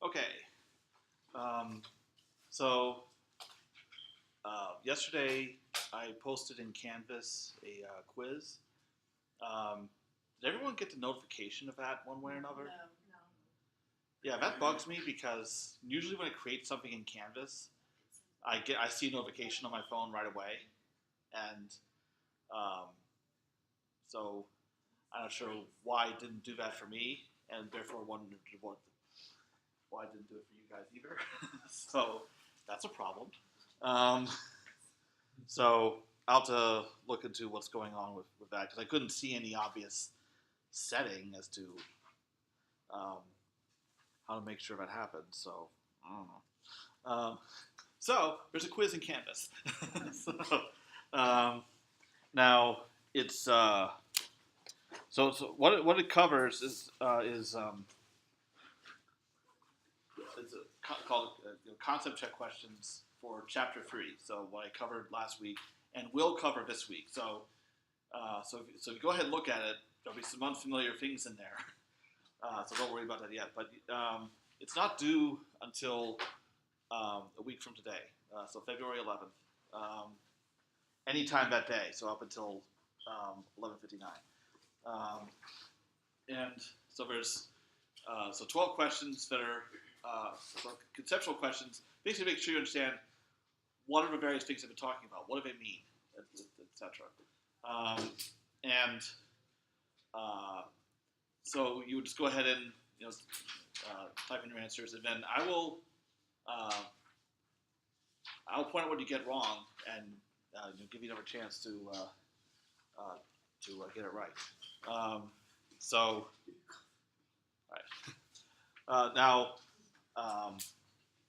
Okay. Um, so yesterday I posted in Canvas a quiz. Um, did everyone get the notification of that one way or another? No. Yeah, that bugs me because usually when I create something in Canvas, I see a notification on my phone right away, and um, so I'm not sure why it didn't do that for me, and therefore wondered why it didn't do it for you guys either. So that's a problem. Um, so I'll have to look into what's going on with that because I couldn't see any obvious setting as to um, how to make sure that happens. So I don't know. So there's a quiz in Canvas. so, um, now it's so what it covers is called concept check questions for chapter 3. So what I covered last week and will cover this week. So if you go ahead and look at it, there'll be some unfamiliar things in there. So don't worry about that yet. But it's not due until a week from today. So February 11th. Anytime that day. So up until 11:59. And so there's 12 questions that are conceptual questions. Basically, make sure you understand what are the various things I've been talking about. What do they mean, etc. And so you would just go ahead and type in your answers, and then I'll point out what you get wrong and give you another chance to get it right. So, all right. Now,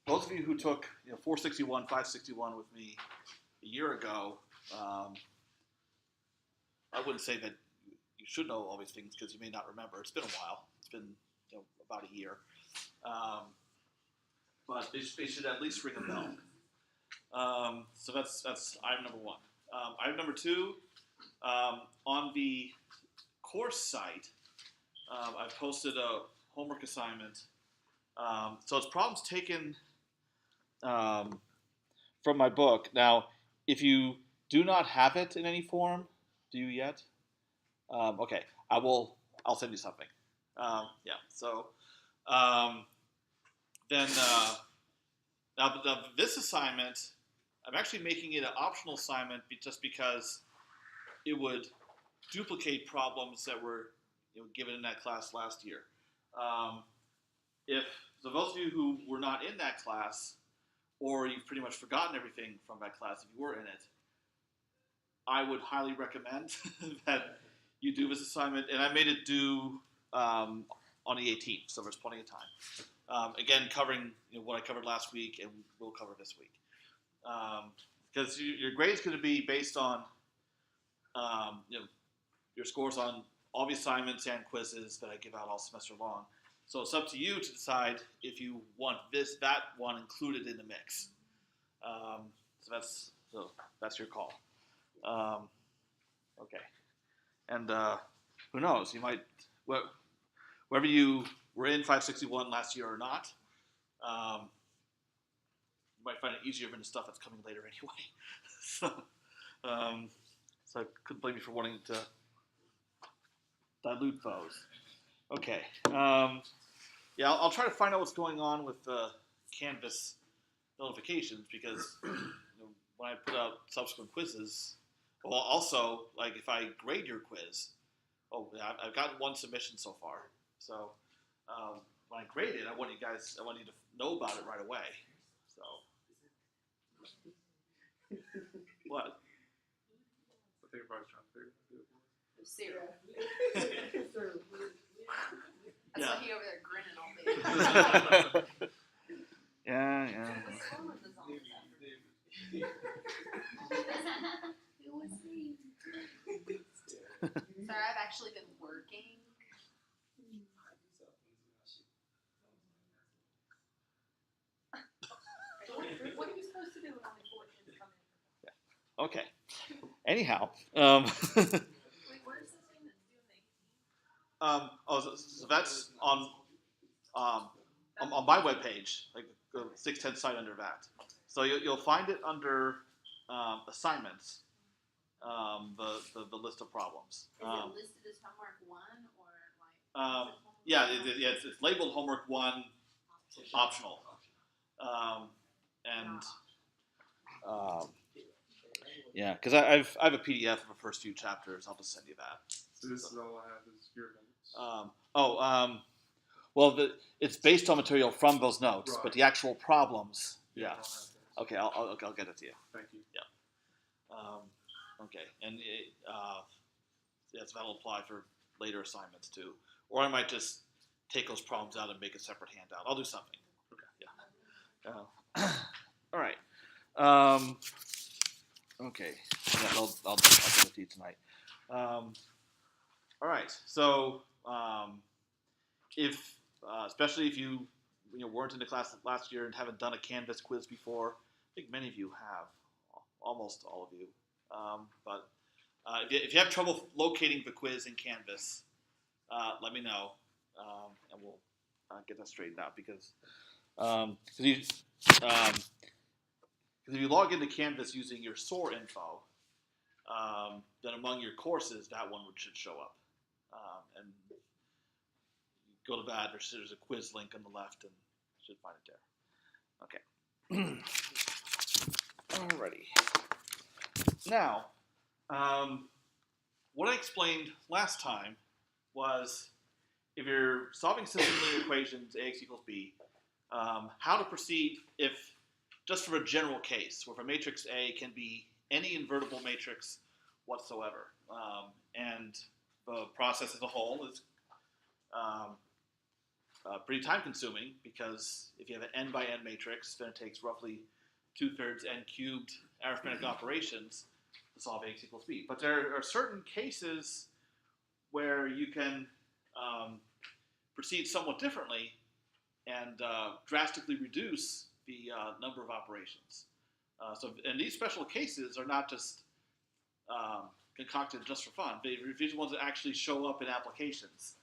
those of you who took 461, 561 with me a year ago, I wouldn't say that you should know all these things because you may not remember. It's been a while. It's been about a year. But they should at least ring a bell. So that's item number one. Item number two, on the course site, I've posted a homework assignment. So it's problems taken from my book. Now, if you do not have it in any form, do you yet? Okay, I'll send you something. Yeah. So then now this assignment, I'm actually making it an optional assignment just because it would duplicate problems that were given in that class last year. If so, those of you who were not in that class, or you've pretty much forgotten everything from that class if you were in it, I would highly recommend that you do this assignment. And I made it due on the 18th, so there's plenty of time. Again, covering what I covered last week, and we'll cover this week. Because your grade is going to be based on your scores on all the assignments and quizzes that I give out all semester long. So it's up to you to decide if you want that one included in the mix. So that's your call. Okay, and who knows? You might whether you were in 561 last year or not, you might find it easier than the stuff that's coming later anyway. So I couldn't blame you for wanting to dilute those. Okay. Yeah, I'll try to find out what's going on with Canvas notifications because when I put out subsequent quizzes, well, also like if I grade your quiz, I've gotten one submission so far. So when I grade it, I want you to know about it right away. So what? Zero. I Yeah. saw he over there grinning all day. Yeah. It was me. Sorry, I've actually been working. What are you supposed to do when only 4 kids come in? Yeah. Okay. Anyhow. Wait, where's this thing that's due in the 18th? So that's on on my webpage, like the 610 site under that. So you'll find it under assignments, the list of problems. Is it listed as homework 1 or like? Yeah, it's labeled homework 1 optional. Yeah, because I have a PDF of the first few chapters. I'll just send you that. So this is all I have is your notes. Well, it's based on material from those notes, Right. but the actual problems, Yeah. yeah. I'll have those. Okay, I'll get it to you. Thank you. Okay, and so that'll apply for later assignments too. Or I might just take those problems out and make a separate handout. I'll do something. Okay. Yeah. All right. Okay. Yeah, I'll get it to you tonight. All right. So if especially if you weren't in the class last year and haven't done a Canvas quiz before, I think many of you have, almost all of you. But if you have trouble locating the quiz in Canvas, let me know, and we'll get that straightened out. Because if you log into Canvas using your SOAR info, then among your courses, that one should show up. And go to that. There's a quiz link on the left, and you should find it there. Okay. Alrighty. Now, what I explained last time was if you're solving system linear equations, ax equals b, how to proceed if, just for a general case, where a matrix A can be any invertible matrix whatsoever. And the process as a whole is pretty time consuming, because if you have an n by n matrix, then it takes roughly 2/3 n cubed arithmetic operations to solve ax equals b. But there are certain cases where you can proceed somewhat differently and drastically reduce the number of operations. And these special cases are not just concocted just for fun. These are ones that actually show up in applications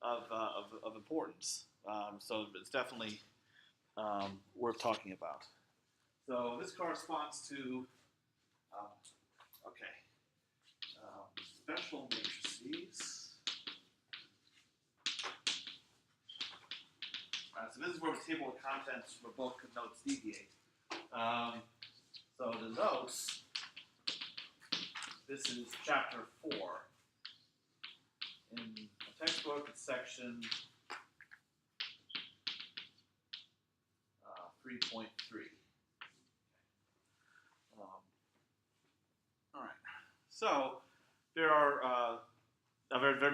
of importance. So it's definitely worth talking about. So this corresponds to special matrices. So this is where the table of contents for both notes deviate. So the notes, this is chapter 4. In the textbook, it's section 3.3. All right. So there are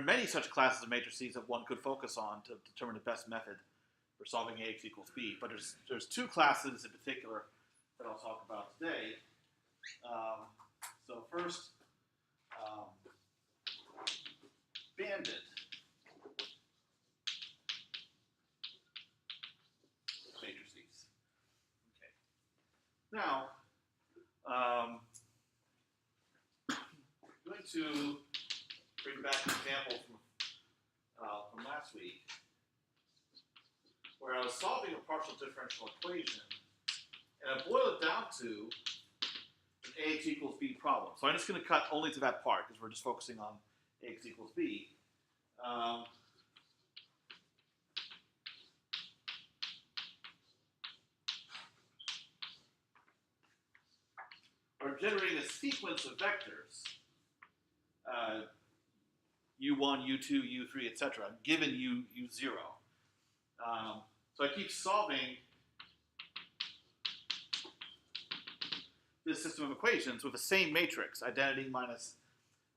many such classes of matrices that one could focus on to determine the best method for solving ax equals b. But there's two classes in particular that I'll talk about today. So first, banded matrices. Okay. Now, I'm going to bring back an example from last week, where I was solving a partial differential equation, and I boiled it down to an ax equals b problem. So I'm just going to cut only to that part, because we're just focusing on ax equals b. Or generating a sequence of vectors, u1, u2, u3, etc., given u0. So I keep solving this system of equations with the same matrix, identity minus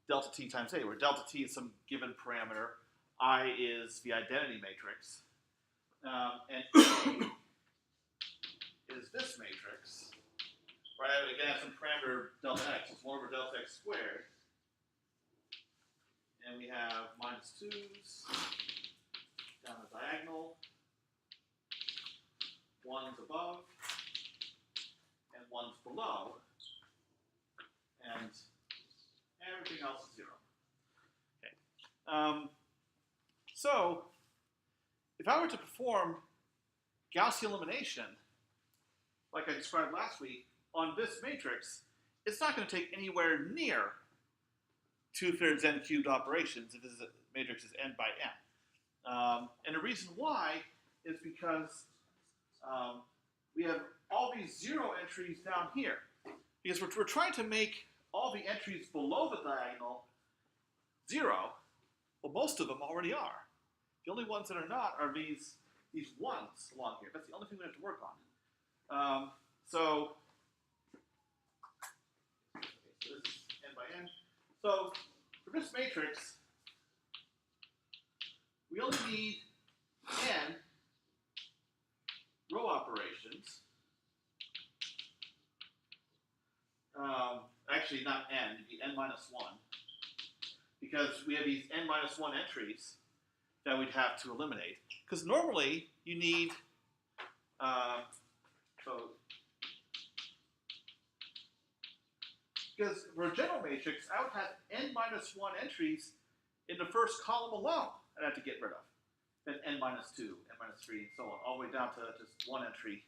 delta t times a, where delta t is some given parameter, I is the identity matrix, and E is this matrix, where I again have some parameter delta x. It's 1 over delta x squared. And we have minus 2's down the diagonal, 1's above, and 1's below, and everything else is 0. Okay. So if I were to perform Gaussian elimination, like I described last week, on this matrix, it's not going to take anywhere near 2/3 n cubed operations if this matrix is n by n. And the reason why is because we have all these zero entries down here. Because we're trying to make all the entries below the diagonal 0. Well, most of them already are. The only ones that are not are these ones along here. That's the only thing we have to work on. So this is n by n. So for this matrix, we only need n row operations. Actually, not n, it'd be n minus 1. Because we have these n minus 1 entries that we'd have to eliminate. Because normally you need, because for a general matrix, I would have n minus 1 entries in the first column alone I'd have to get rid of. Then n minus 2, n minus 3, and so on, all the way down to just one entry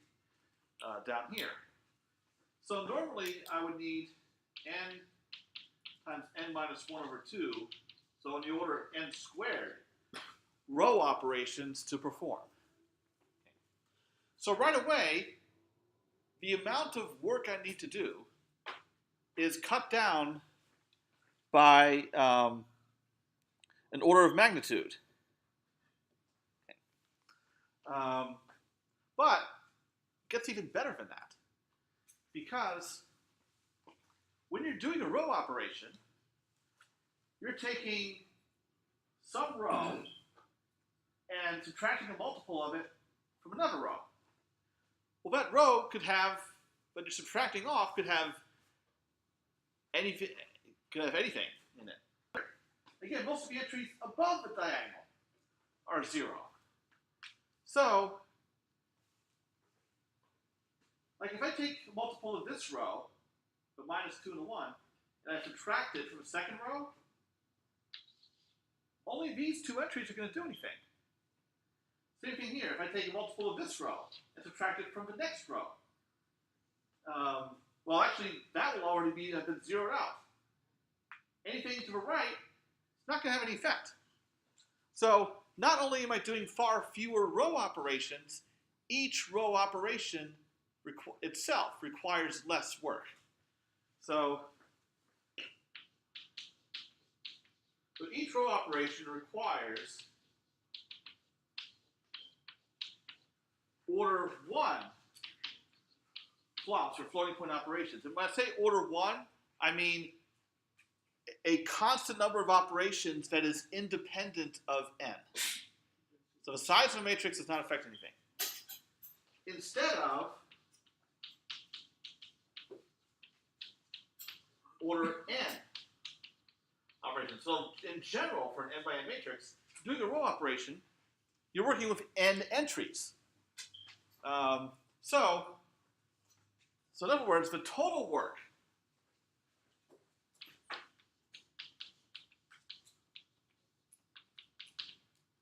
down here. So normally I would need n times n minus 1 over 2, so in the order of n squared, row operations to perform. So right away, the amount of work I need to do is cut down by an order of magnitude. But it gets even better than that. Because when you're doing a row operation, you're taking some row and subtracting a multiple of it from another row. Well, that row that you're subtracting off could have anything in it. Again, most of the entries above the diagonal are 0. So, like if I take a multiple of this row, the minus 2 and the 1, and I subtract it from the second row, only these two entries are going to do anything. Same thing here. If I take a multiple of this row and subtract it from the next row, well, actually, that will already have been zeroed out. Anything to the right is not going to have any effect. So not only am I doing far fewer row operations, each row operation itself requires less work. So each row operation requires order 1 flops or floating point operations. And when I say order 1, I mean a constant number of operations that is independent of n. So the size of a matrix does not affect anything. Instead of order n operations. So in general, for an n by n matrix, doing a row operation, you're working with n entries. So in other words, the total work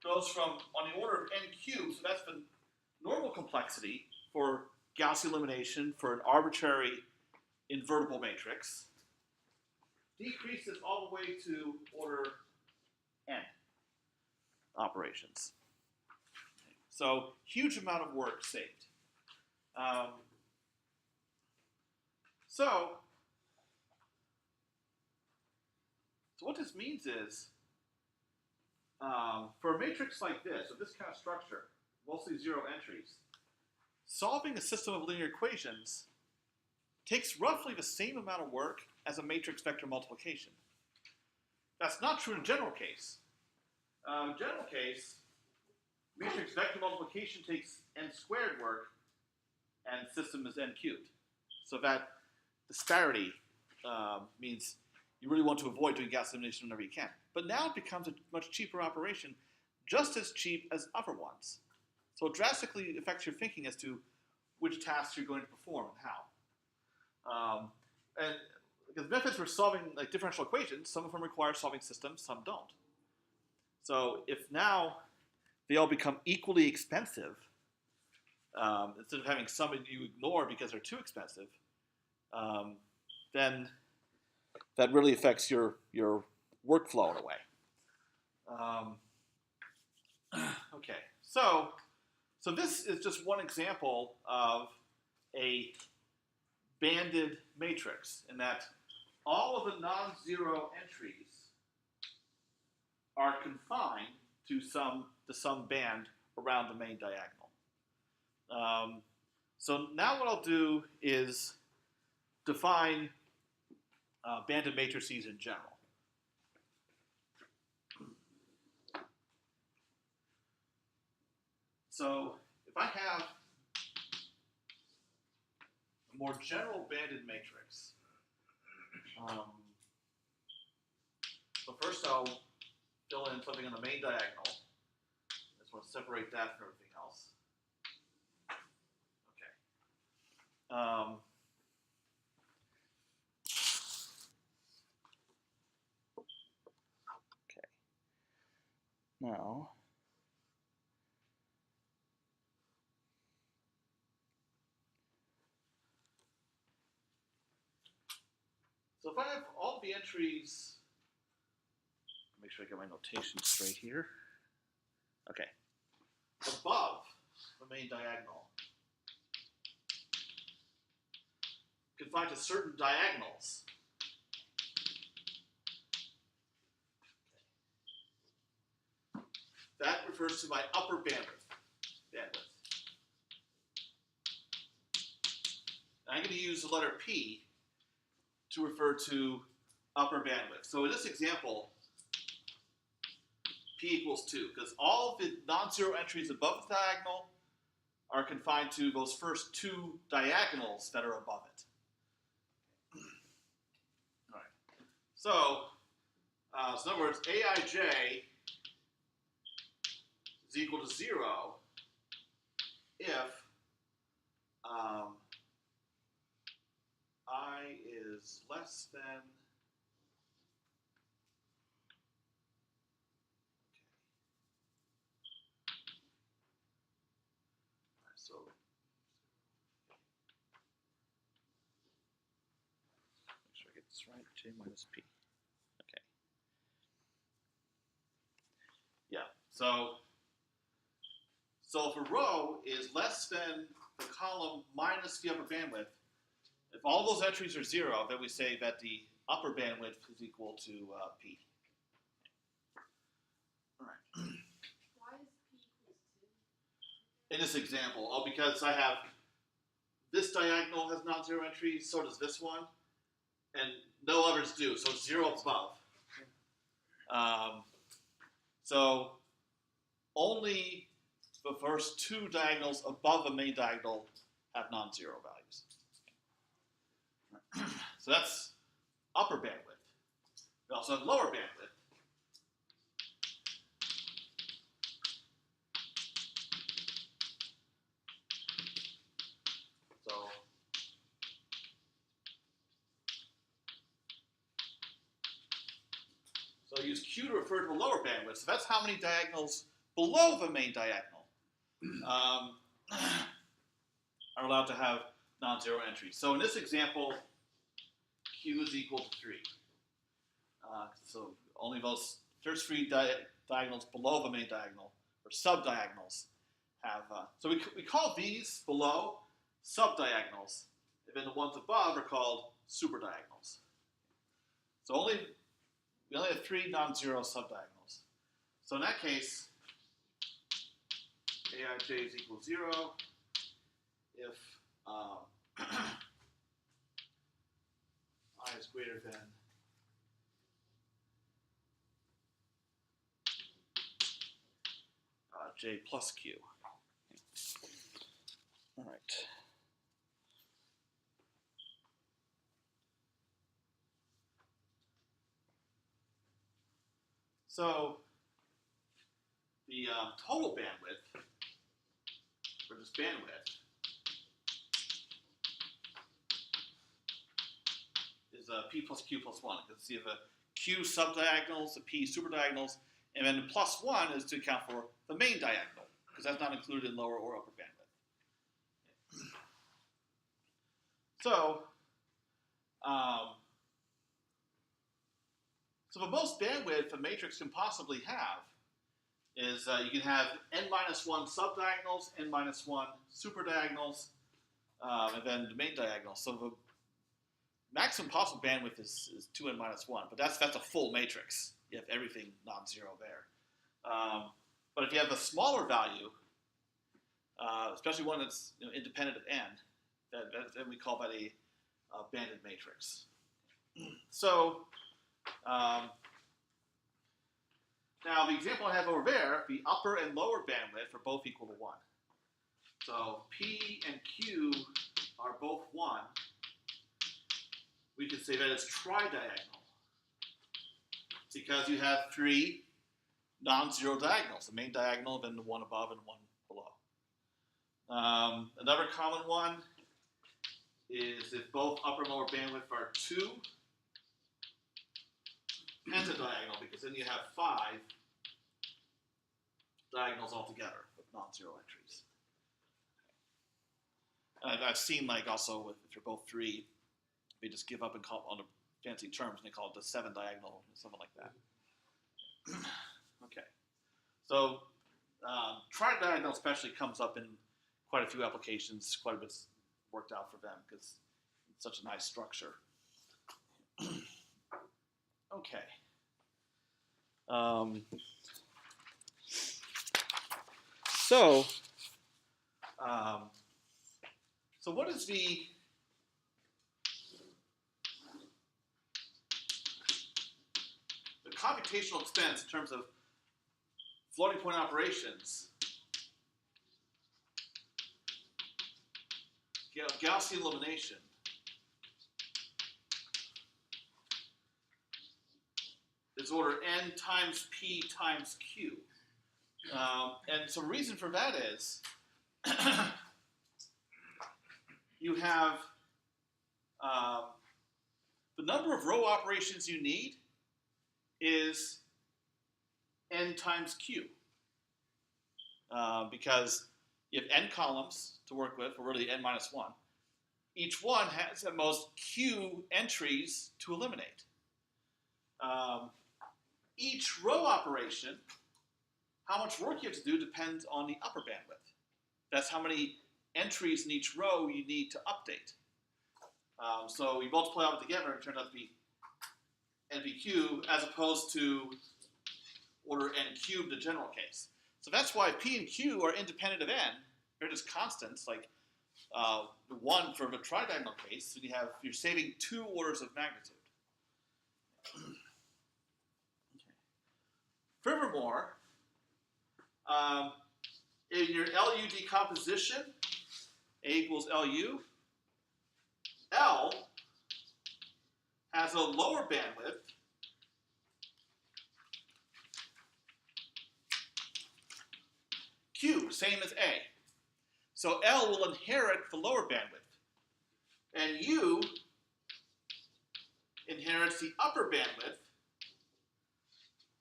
goes from on the order of n cubed, so that's the normal complexity for Gaussian elimination for an arbitrary invertible matrix, decreases all the way to order n operations. So huge amount of work saved. So what this means is, for a matrix like this, of this kind of structure, mostly 0 entries, solving a system of linear equations takes roughly the same amount of work as a matrix vector multiplication. That's not true in general case. In general case, matrix vector multiplication takes n squared work, and the system is n cubed. So that disparity means you really want to avoid doing Gaussian elimination whenever you can. But now it becomes a much cheaper operation, just as cheap as other ones. So it drastically affects your thinking as to which tasks you're going to perform and how. And because methods for solving like differential equations, some of them require solving systems, some don't. So if now they all become equally expensive, instead of having some that you ignore because they're too expensive, then that really affects your workflow in a way. Okay, so this is just one example of a banded matrix in that all of the non-zero entries are confined to some band around the main diagonal. So now what I'll do is define banded matrices in general. So if I have a more general banded matrix, so first I'll fill in something on the main diagonal. I just want to separate that from everything else. Okay. Okay. Now, so if I have all the entries, make sure I get my notation straight here. Okay. Above the main diagonal, confined to certain diagonals. That refers to my upper bandwidth. And I'm going to use the letter P to refer to upper bandwidth. So in this example, P equals 2, because all of the non-zero entries above the diagonal are confined to those first two diagonals that are above it. All right. So in other words, Aij is equal to 0 if I is less than so make sure I get this right. J minus P. Okay. Yeah. So if a row is less than the column minus the upper bandwidth, if all those entries are 0, then we say that the upper bandwidth is equal to P. All right. Why is P equals 2? In this example, because I have this diagonal has non-zero entries, so does this one, and no others do, so it's 0 above. So only the first two diagonals above the main diagonal have non-zero values. So that's upper bandwidth. We also have lower bandwidth. So I use Q to refer to the lower bandwidth. So that's how many diagonals below the main diagonal are allowed to have non-zero entries. So in this example, Q is equal to 3. So only those first three diagonals below the main diagonal, or subdiagonals, have. So we call these below subdiagonals, and then the ones above are called superdiagonals. So we only have 3 non-zero subdiagonals. So in that case, Aij is equal to 0 if I is greater than J plus Q. All right. So the total bandwidth, or just bandwidth, is P plus Q plus 1. Because you have a Q subdiagonals, the P superdiagonals, and then the plus 1 is to account for the main diagonal, because that's not included in lower or upper bandwidth. So, so the most bandwidth a matrix can possibly have is you can have n-1 subdiagonals, n-1 superdiagonals, and then the main diagonal. So the maximum possible bandwidth is 2n-1, but that's a full matrix. You have everything non-zero there. But if you have a smaller value, especially one that's independent of n, then we call that a banded matrix. So now the example I have over there, the upper and lower bandwidth are both equal to 1. So P and Q are both 1. We could say that it's tridiagonal because you have 3 non-zero diagonals, the main diagonal, then the one above and one below. Another common one is if both upper and lower bandwidth are 2, pentadiagonal, because then you have 5 diagonals altogether with non-zero entries. And I've seen also if you're both 3, they just give up and call it on the fancy terms, and they call it the 7 diagonal, something like that. Okay, so tridiagonal especially comes up in quite a few applications. Quite a bit's worked out for them because it's such a nice structure. Okay. So what is the computational expense in terms of floating point operations? Gaussian elimination. Is order n times p times q. And so the reason for that is you have the number of row operations you need is n times q. Because you have n columns to work with, or really n-1. Each one has at most q entries to eliminate. Each row operation, how much work you have to do depends on the upper bandwidth. That's how many entries in each row you need to update. So you multiply all of it together and it turns out to be NVQ as opposed to order n cubed, the general case. So that's why P and Q are independent of n. They're just constants, like 1 for the tridiagonal case, so you're saving 2 orders of magnitude. Furthermore, in your LU decomposition, A equals LU, L has a lower bandwidth Q, same as A. So L will inherit the lower bandwidth, and U inherits the upper bandwidth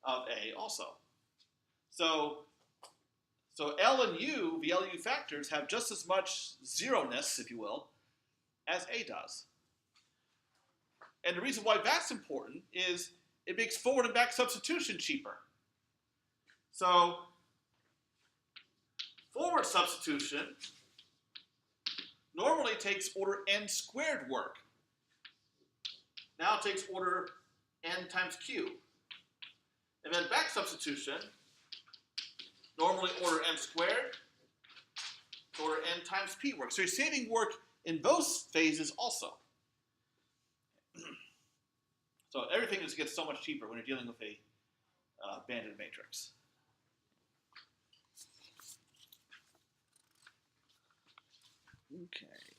of A also. So L and U, the LU factors, have just as much zero-ness, if you will, as A does. And the reason why that's important is it makes forward and back substitution cheaper. So forward substitution normally takes order n squared work. Now it takes order n times q. And then back substitution, normally order n squared, order n times p work. So you're saving work in those phases also. So everything just gets so much cheaper when you're dealing with a banded matrix. Okay.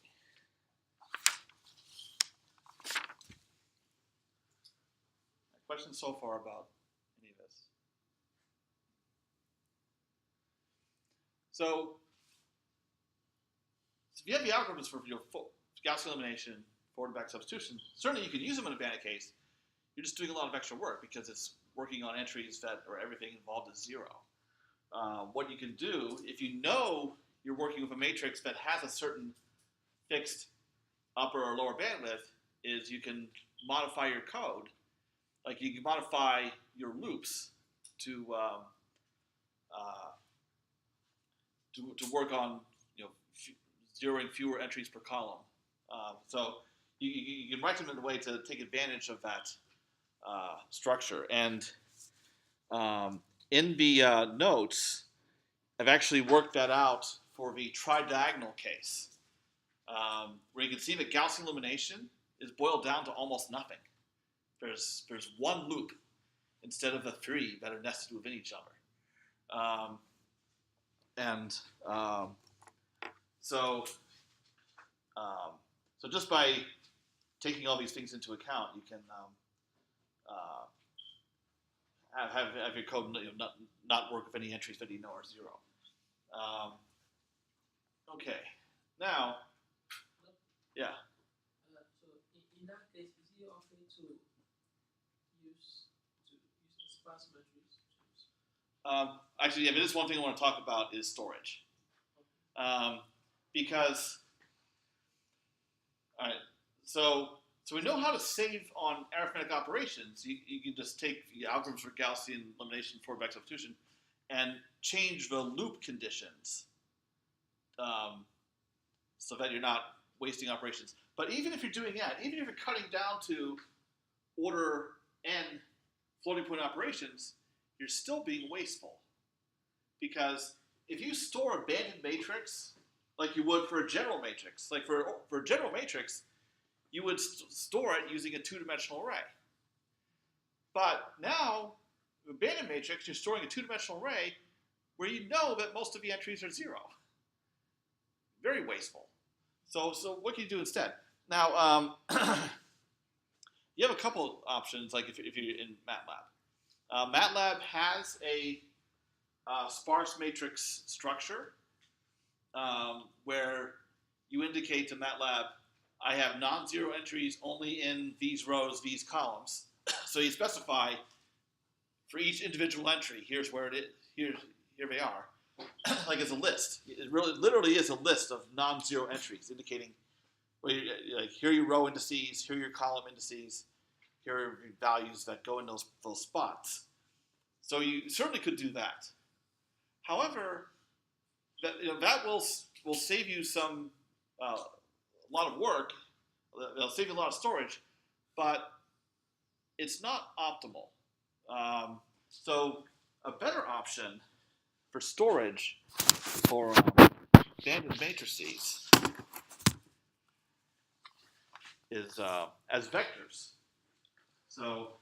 Questions so far about any of this? So if you have the algorithms for your Gaussian elimination, forward and back substitution, certainly you can use them in a banded case. You're just doing a lot of extra work because it's working on entries that are everything involved is zero. What you can do, if you know you're working with a matrix that has a certain fixed upper or lower bandwidth is you can modify your code. Like you can modify your loops to to work on zeroing fewer entries per column. So you can write them in a way to take advantage of that structure. And in the notes, I've actually worked that out for the tridiagonal case, where you can see that Gaussian elimination is boiled down to almost nothing. There's one loop instead of the three that are nested within each other. So just by taking all these things into account, you can have your code not work with any entries that you know are zero. Okay, now, yeah. So in that case, is it okay to use a sparse matrix? Actually, yeah, but this one thing I want to talk about is storage, because all right, so we know how to save on arithmetic operations. You can just take the algorithms for Gaussian elimination for vector substitution and change the loop conditions so that you're not wasting operations. But even if you're doing that, even if you're cutting down to order n floating point operations, you're still being wasteful. Because if you store a banded matrix like you would for a general matrix, like for a general matrix, you would store it using a two-dimensional array. But now, with a banded matrix, you're storing a two-dimensional array where you know that most of the entries are zero. Very wasteful. So what can you do instead? Now, you have a couple options, like if you're in MATLAB. MATLAB has a sparse matrix structure where you indicate to MATLAB, I have non-zero entries only in these rows, these columns. So you specify for each individual entry, here's where it is, here they are. Like it's a list. It really, literally is a list of non-zero entries, indicating like here are your row indices, here are your column indices, here are values that go in those spots. So you certainly could do that. However, that will save you a lot of work. It'll save you a lot of storage, but it's not optimal. So a better option for storage for banded matrices is as vectors. So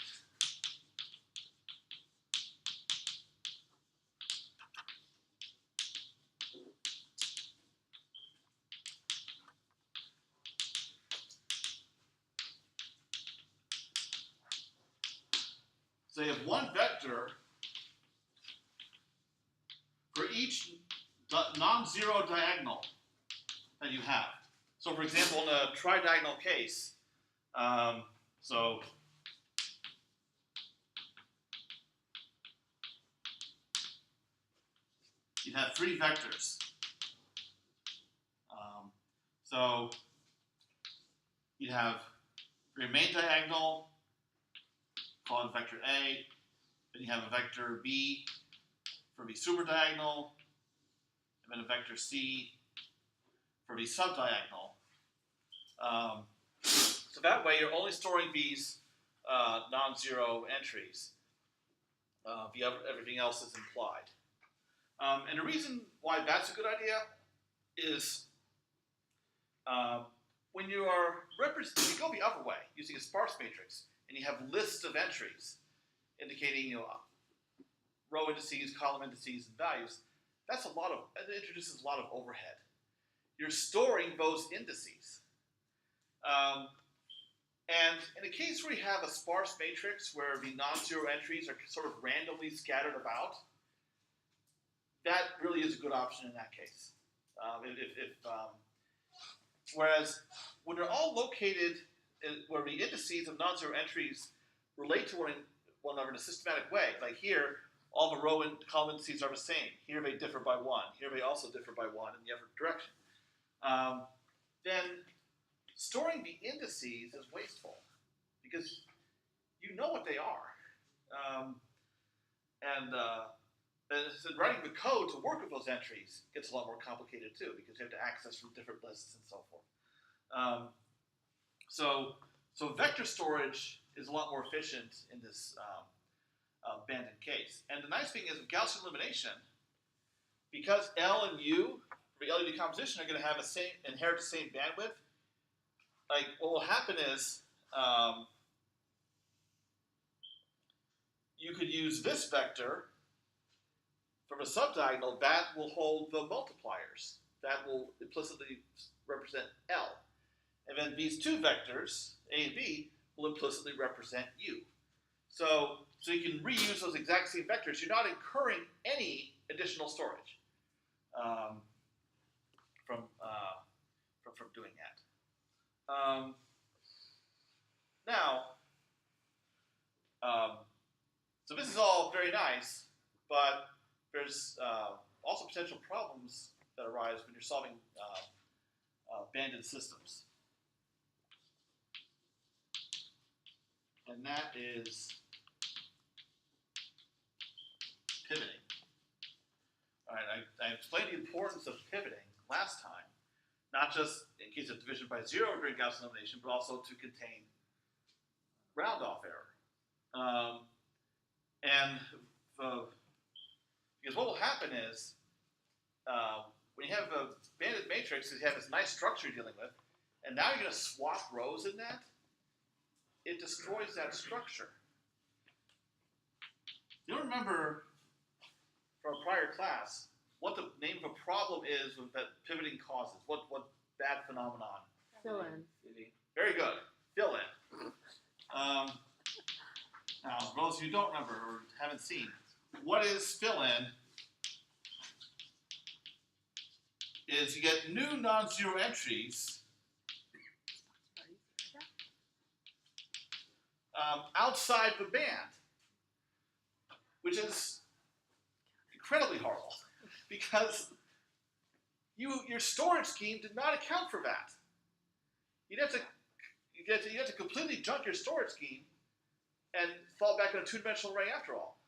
you have one vector for each non-zero diagonal that you have. So for example, in a tridiagonal case, so you have three vectors. So you have for your main diagonal, call it vector A. Then you have a vector B for the superdiagonal, and then a vector C for the subdiagonal. So that way you're only storing these non-zero entries. Everything else is implied. And the reason why that's a good idea is when you are representing, you go the other way using a sparse matrix, and you have lists of entries indicating row indices, column indices, and values. It introduces a lot of overhead. You're storing those indices. And in a case where you have a sparse matrix where the non-zero entries are sort of randomly scattered about, that really is a good option in that case. Whereas when they're all located where the indices of non-zero entries relate to one another in a systematic way, like here, all the row and column indices are the same. Here they differ by one. Here they also differ by one in the other direction. Then storing the indices is wasteful because you know what they are. And writing the code to work with those entries gets a lot more complicated too because you have to access from different lists and so forth. So vector storage is a lot more efficient in this banded case. And the nice thing is with Gaussian elimination, because L and U for the LED composition are going to have inherit the same bandwidth. Like what will happen is you could use this vector from a subdiagonal that will hold the multipliers. That will implicitly represent L. And then these two vectors, A and B, will implicitly represent U. So you can reuse those exact same vectors. You're not incurring any additional storage from doing that. So this is all very nice, but there's also potential problems that arise when you're solving banded systems. And that is pivoting. All right, I explained the importance of pivoting last time, not just in case of division by zero during Gaussian elimination, but also to contain round-off error. Because what will happen is, when you have a banded matrix, you have this nice structure you're dealing with, and now you're going to swap rows in that, it destroys that structure. You don't remember from a prior class what the name of a problem is that pivoting causes. What bad phenomenon? Fill in. Very good. Fill in. Now, for those of you who don't remember or haven't seen, what is fill in? Is you get new non-zero entries outside the band, which is incredibly horrible because your storage scheme did not account for that. You have to completely junk your storage scheme and fall back on a two-dimensional array after all.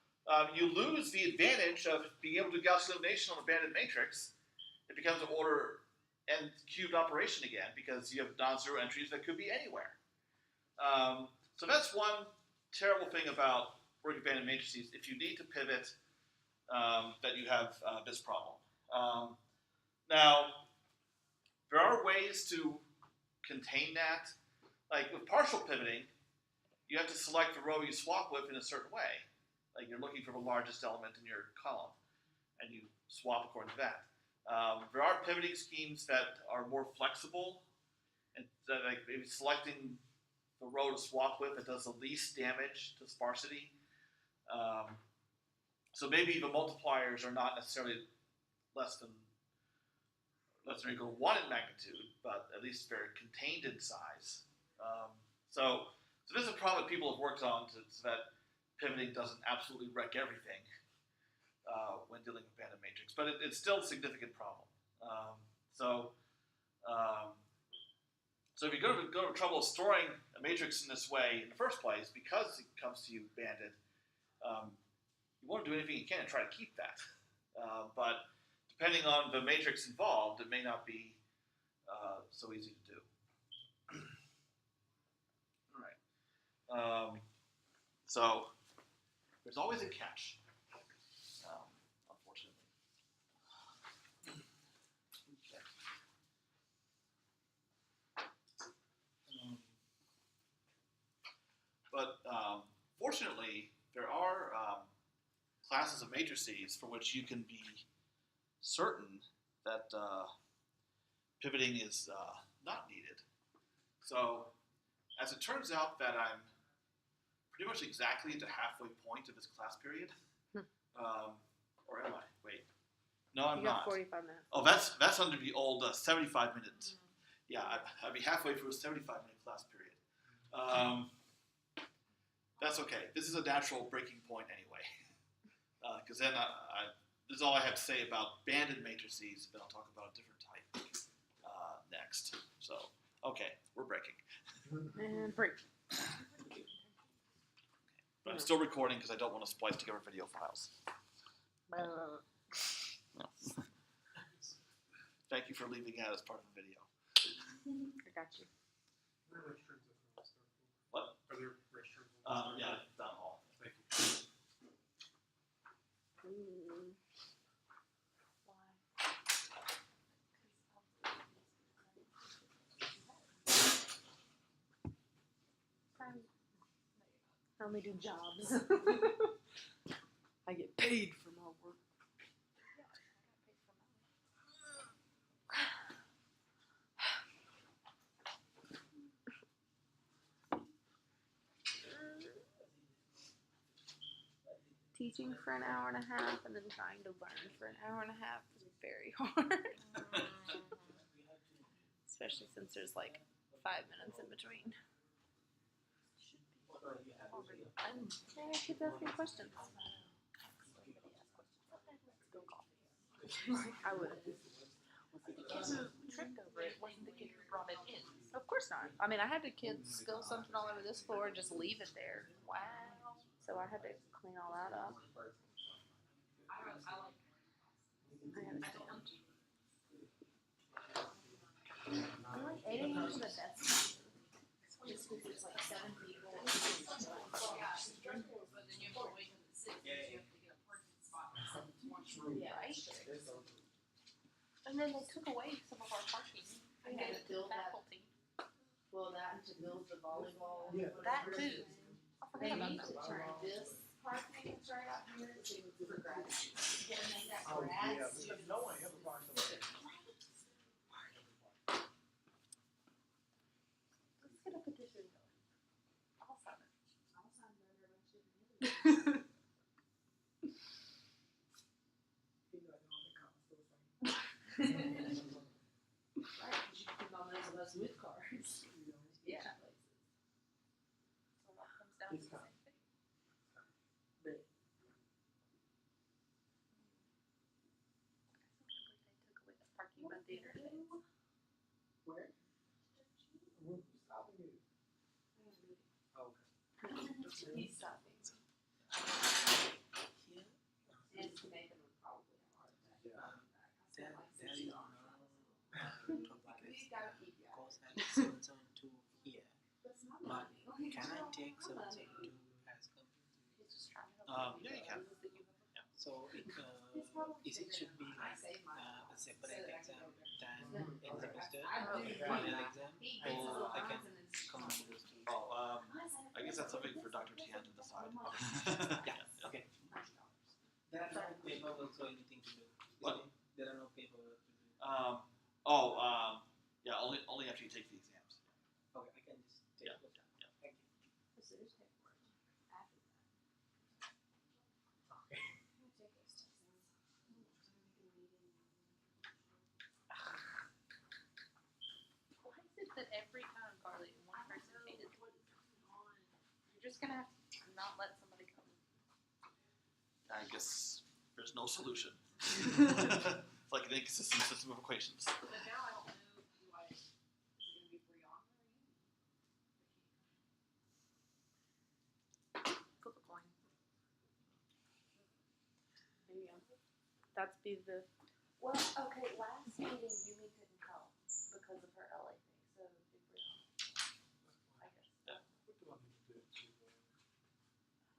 You lose the advantage of being able to do Gaussian elimination on a banded matrix. It becomes an order n cubed operation again because you have non-zero entries that could be anywhere. So that's one terrible thing about working banded matrices. If you need to pivot, that you have this problem. Now, there are ways to contain that. Like with partial pivoting, you have to select the row you swap with in a certain way. Like you're looking for the largest element in your column, and you swap according to that. There are pivoting schemes that are more flexible, and like maybe selecting the row to swap with that does the least damage to sparsity. So maybe the multipliers are not necessarily less than or equal to 1 in magnitude, but at least very contained in size. So this is a problem that people have worked on so that pivoting doesn't absolutely wreck everything when dealing with banded matrix, but it's still a significant problem. So if you go to trouble storing a matrix in this way in the first place, because it comes to you banded, you want to do anything you can to try to keep that. But depending on the matrix involved, it may not be so easy to do. All right. So there's always a catch, unfortunately. Okay. But fortunately, there are classes of matrices for which you can be certain that pivoting is not needed. So, as it turns out that I'm pretty much exactly at the halfway point of this class period, or am I? Wait, no, I'm You not. got 45 minutes. Oh, that's under the old 75 minutes. Yeah, I'd be halfway through a 75-minute class period. That's okay. This is a natural breaking point anyway, because then this is all I have to say about banded matrices. Then I'll talk about a different type next. So Okay, we're breaking. And break. But I'm still recording because I don't want to splice together video files. No. Thank you for leaving out as part of the video. I got you. Are there restrooms up on the third floor? What? Are there restrooms on the Yeah, down the hall. Thank you. I only do jobs. I get paid for my work. Teaching for an hour and a half and then trying to learn for an hour and a half is very hard. Especially since there's like 5 minutes in between. Yeah, kids ask me questions. I would. The kid who tripped over it wasn't the kid who brought it in. Of course not. I mean, I had the kids spill something all over this floor and just leave it there. Wow. So I had to clean all that up. I understand. I like 8 a.m. to the best. Just because it's like 7 people. But then you have to wait until 6 because you have to get a parking spot at 7:20. Yeah, right. And then they took away some of our parking. I had to build faculty. Well, that to build the volleyball. Yeah. That too. I forgot about that. Turn this parking is right out here for grass. You gotta make that grass. Yeah, because no one ever finds somebody. Let's get a petition going. I'll sign it. I'll sign it eventually. Right, because you can put on those of us with cars. Yeah. So what comes down to the same thing. But they took away the parking by the internet. Where? Who's stopping you? Oh, okay. He's stopping. And Nathan would probably have a heart attack. Yeah. Goes at 772 here. But can I take 772 as Yeah, you can. So it should be like a separate exam than in semester final exam, or I can combine those two. Oh, I guess that's something for Dr. Tian to decide. Yeah. Okay. There are no paperwork or anything to do. What? There are no paperwork to do. Yeah, only after you take the exams. Okay, I can just take Yeah. the time. Yeah. Thank you. So there's paperwork after that. Okay. Take those tests. Why is it that every time, Carly, one person hated what is going on? You're just gonna have to not let somebody come. I guess there's no solution. It's like an inconsistent system of equations. But now I don't know, like, is it gonna be Brianna or you? Flip a coin. There you go. That's be the. Well, okay, last meeting Yumi couldn't help because of her LA thing, so it'd be Brianna, I guess. What do I need to do to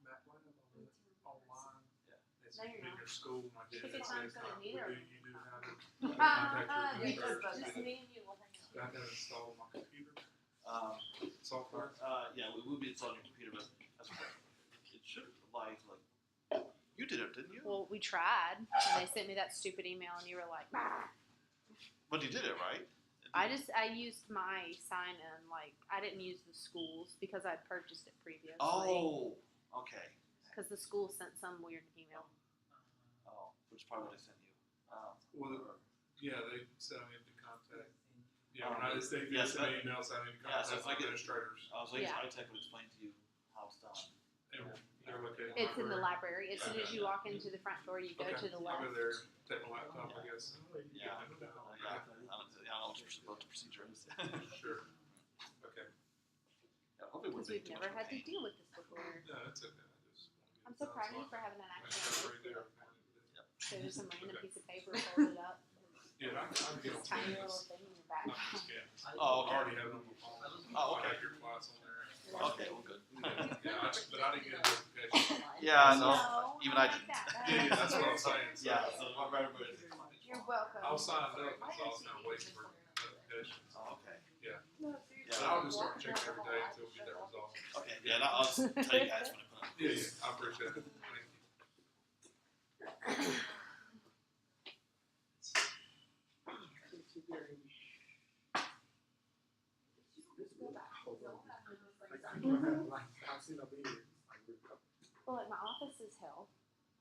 MATLAB online? Yeah. It's No, you're in not. your school, I guess. Pick a It time says zone not, either. you do have to contact your You administrator. just Just me and you will hang out. I have to install my computer software. Yeah, we would be installing your computer, but that's okay. It should like you did it, didn't you? Well, we tried, and they sent me that stupid email, and you were like, "Bah." But you did it, right? I used my sign in, like, I didn't use the schools because I'd purchased it previously. Oh, okay. Because the school sent some weird email. Oh, which is probably what I sent you. Well, yeah, they said I need to contact. Yeah, Oh, when I they yes, sent but- me emails, I need to yeah, so contact if I get- administrators. So Yeah. I could explain to you how it's done. And they're located It's in the library. As soon as you walk into the front door, you go Okay, to the I'll left. go there, take my laptop, I guess. Yeah. I don't know what the procedure is. Sure. because we've never had to deal with this before. No, that's okay. I'm so proud of you for having an actual Right there. So there's some random piece of paper folded up. Yeah, I'm This guilty. tiny little thing in your Not background. this canvas. Oh, I okay. already have it on my phone. Oh, okay. I have your class on there. Okay, well, good. Yeah, but I didn't get a notification. Yeah, I know. No, Even not I like didn't. that. Yeah, that's what I'm saying. So Yeah, so I'm right about it. You're welcome. I was signed up, and so I was kind of waiting for notifications. Oh, okay. But I'll just start checking every day until we get that resolved. Okay, yeah, and I'll just tell you guys when I put up. Yeah, yeah, I appreciate it. Thank you. Well, like my office is hell,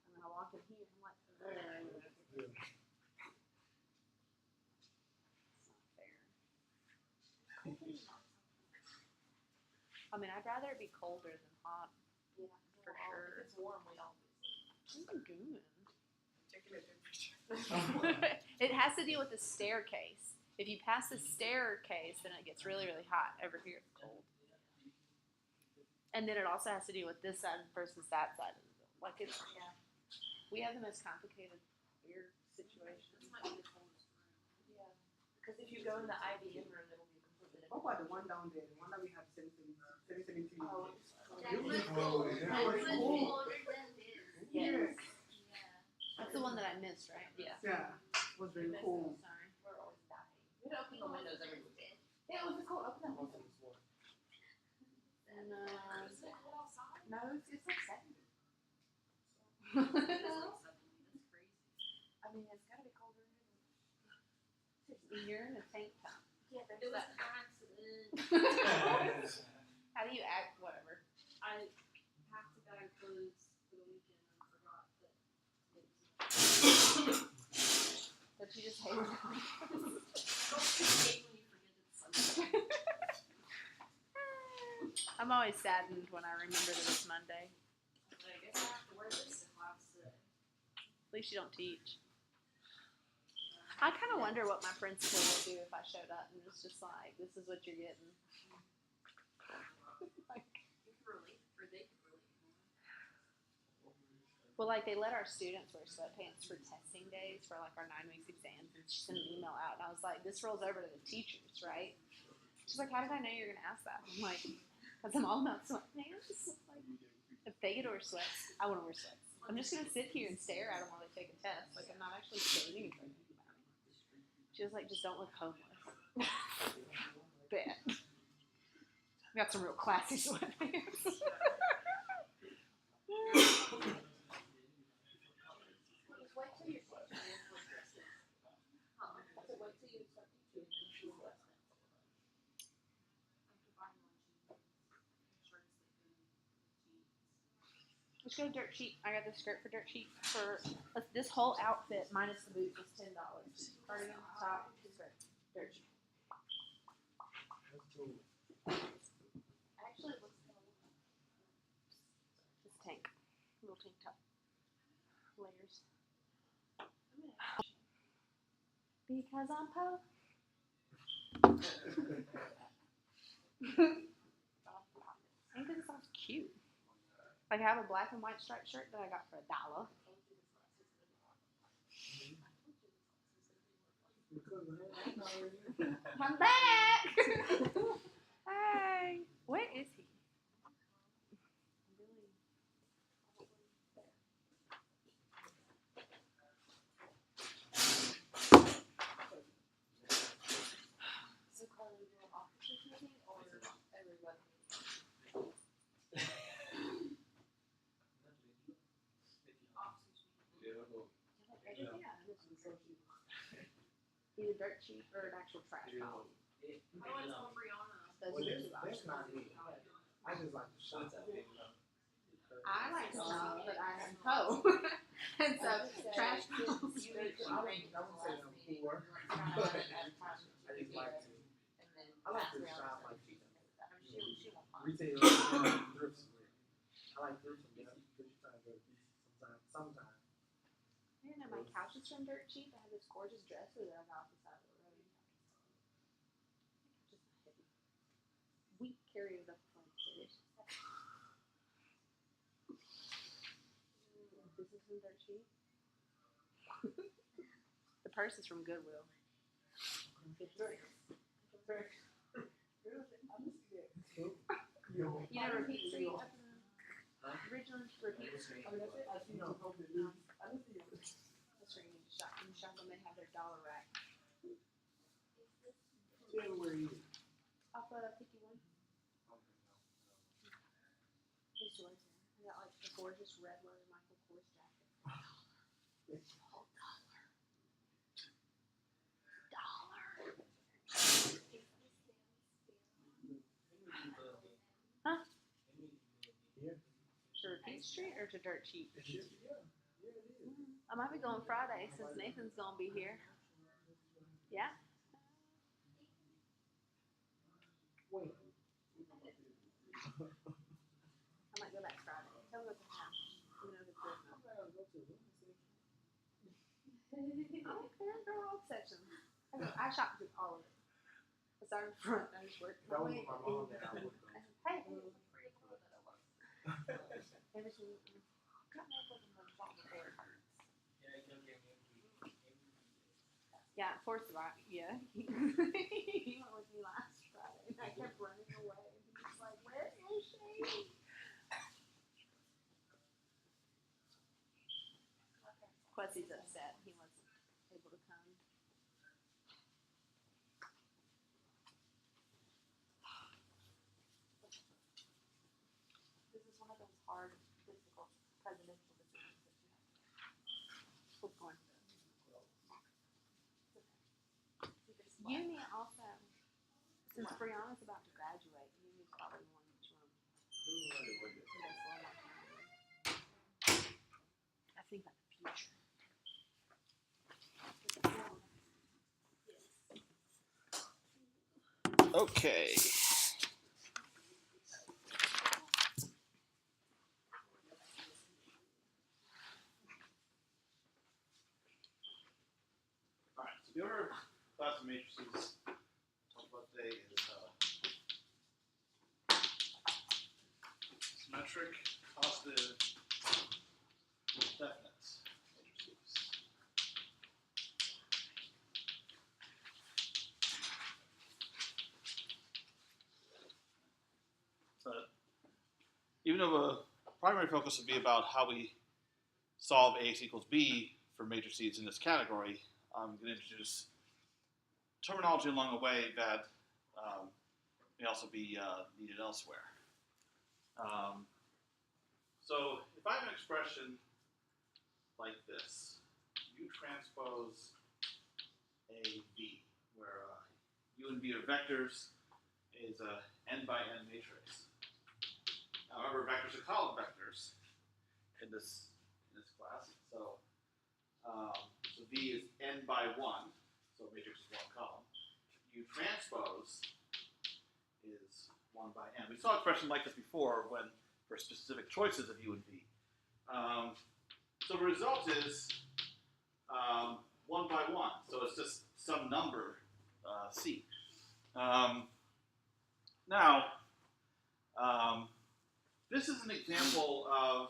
and then I walk in here, I'm like, it's not fair. I mean, I'd rather it be colder than hot. Yeah, For sure. If it's warm, we all. What are you doing? It has to deal with the staircase. If you pass the staircase, then it gets really, really hot. Over here, it's cold. And then it also has to deal with this side versus that side of the building. Like it's, Yeah. we have the most complicated air situation. This might be the coldest room. Yeah. Because if you go in the IBM room, it'll be completely What about the one down there? The one that we have 772? Oh, It was cold. It was cold. Yes. Yeah. That's the one that I missed, right? Yeah. Yeah, it was very cold. Sorry. We're always dying. We had to open the windows every weekend. Yeah, it was cold. Open that window. And, Is it cold outside? No, it's like 70. uh, That's crazy. I mean, it's gotta be colder in here. you're in a tank top. Yeah, There's it was that. an accident. How do you act? Whatever. I packed a bag of clothes for the weekend and forgot that it was. But you just hate it. Don't hate when you forget it's Sunday. I'm always saddened when I remember that it's Monday. I guess I have to wear this in class today. At least you don't teach. I kind of wonder what my principal would do if I showed up and was just like, "This is what you're getting." Like, You can relate, or they can relate more. well, like they let our students wear sweatpants for testing days for like our 9 weeks exams, and she sent an email out, and I was like, "This rolls over to the teachers, right?" She's like, "How did I know you were gonna ask that?" I'm like, "Because I'm all about sweatpants." Like, if they get to wear sweats, I want to wear sweats. I'm just gonna sit here and stare at them while they take a test. Like I'm not actually saying anything about it. She was like, "Just don't look homeless." Bet. Got some real classy sweatpants. Just wait till you're teaching and then we'll dress it. I said, wait till you start teaching and then we'll dress it. I have to buy more jeans. Shirts that go with jeans. Let's go to Dirt Sheet. I got the skirt for Dirt Sheet for this whole outfit minus the boots was $10. Starting on the top, skirt, Dirt Sheet. Actually, it looks kind of This tank, little tank top, layers. Because I'm po. Ain't this sounds cute? Like I have a black and white striped shirt that I got for $1. I'm back. Hey, where is he? So, Carly, do an officers meeting or everybody? Officers meeting. Either Dirt Sheet or an actual trash pile. I want to tell Brianna. Those Well, are the that's, two that's options. not me. I just like to shop. I like to shop, but I am po. And so trash piles. I wouldn't say I'm poor, but I just like to. I like to shop like retail, thrift store. I like thrift store. Thrift trying to go to pieces sometimes. I didn't know my couch is from Dirt Cheap. I have this gorgeous dresser that I got off the side of the road. Just heavy. We carry it up the front stairs. in dirt cheap. The purse is from Goodwill. You know Repeat Street up in Ridgeland, Repeat Street. That's where you need to shop. You shop when they have their dollar rack. Off of 51. Used to work there. I got like a gorgeous red leather Michael Kors jacket. Huh? To Repeat Street or to Dirt Cheap? I might be going Friday since Nathan's gonna be here. Yeah? I might go back Friday. Tell me what the house. Let me know if it's good. I don't care, girl, all sections. I shopped with all of it. I started front, I just worked my way. Hey, everything. Yeah, of course, right? Yeah. He went with me last Friday, and I kept running away. And he was like, "Where is she?" Quessy's upset. He wasn't able to come. This is one of those hard, difficult presidential decisions that you have to make. What's going on? Uni also, since Brianna's about to graduate, Uni's probably one that you want to invest a lot more time in. I think about the future. Okay. All right. So the order of class of matrices talk about today is symmetric, positive, definite matrices. But even though a primary focus would be about how we solve AX equals B for matrices in this category, I'm going to introduce terminology along the way that may also be needed elsewhere. So if I have an expression like this, U transpose AV, where U and B are vectors, is a n by n matrix. Now remember, vectors are column vectors in this class. So V is n by 1, so matrix is one column. U transpose is 1 by n. We saw an expression like this before when for specific choices of U and V. So the result is 1 by 1. So it's just some number, C. Now, this is an example of,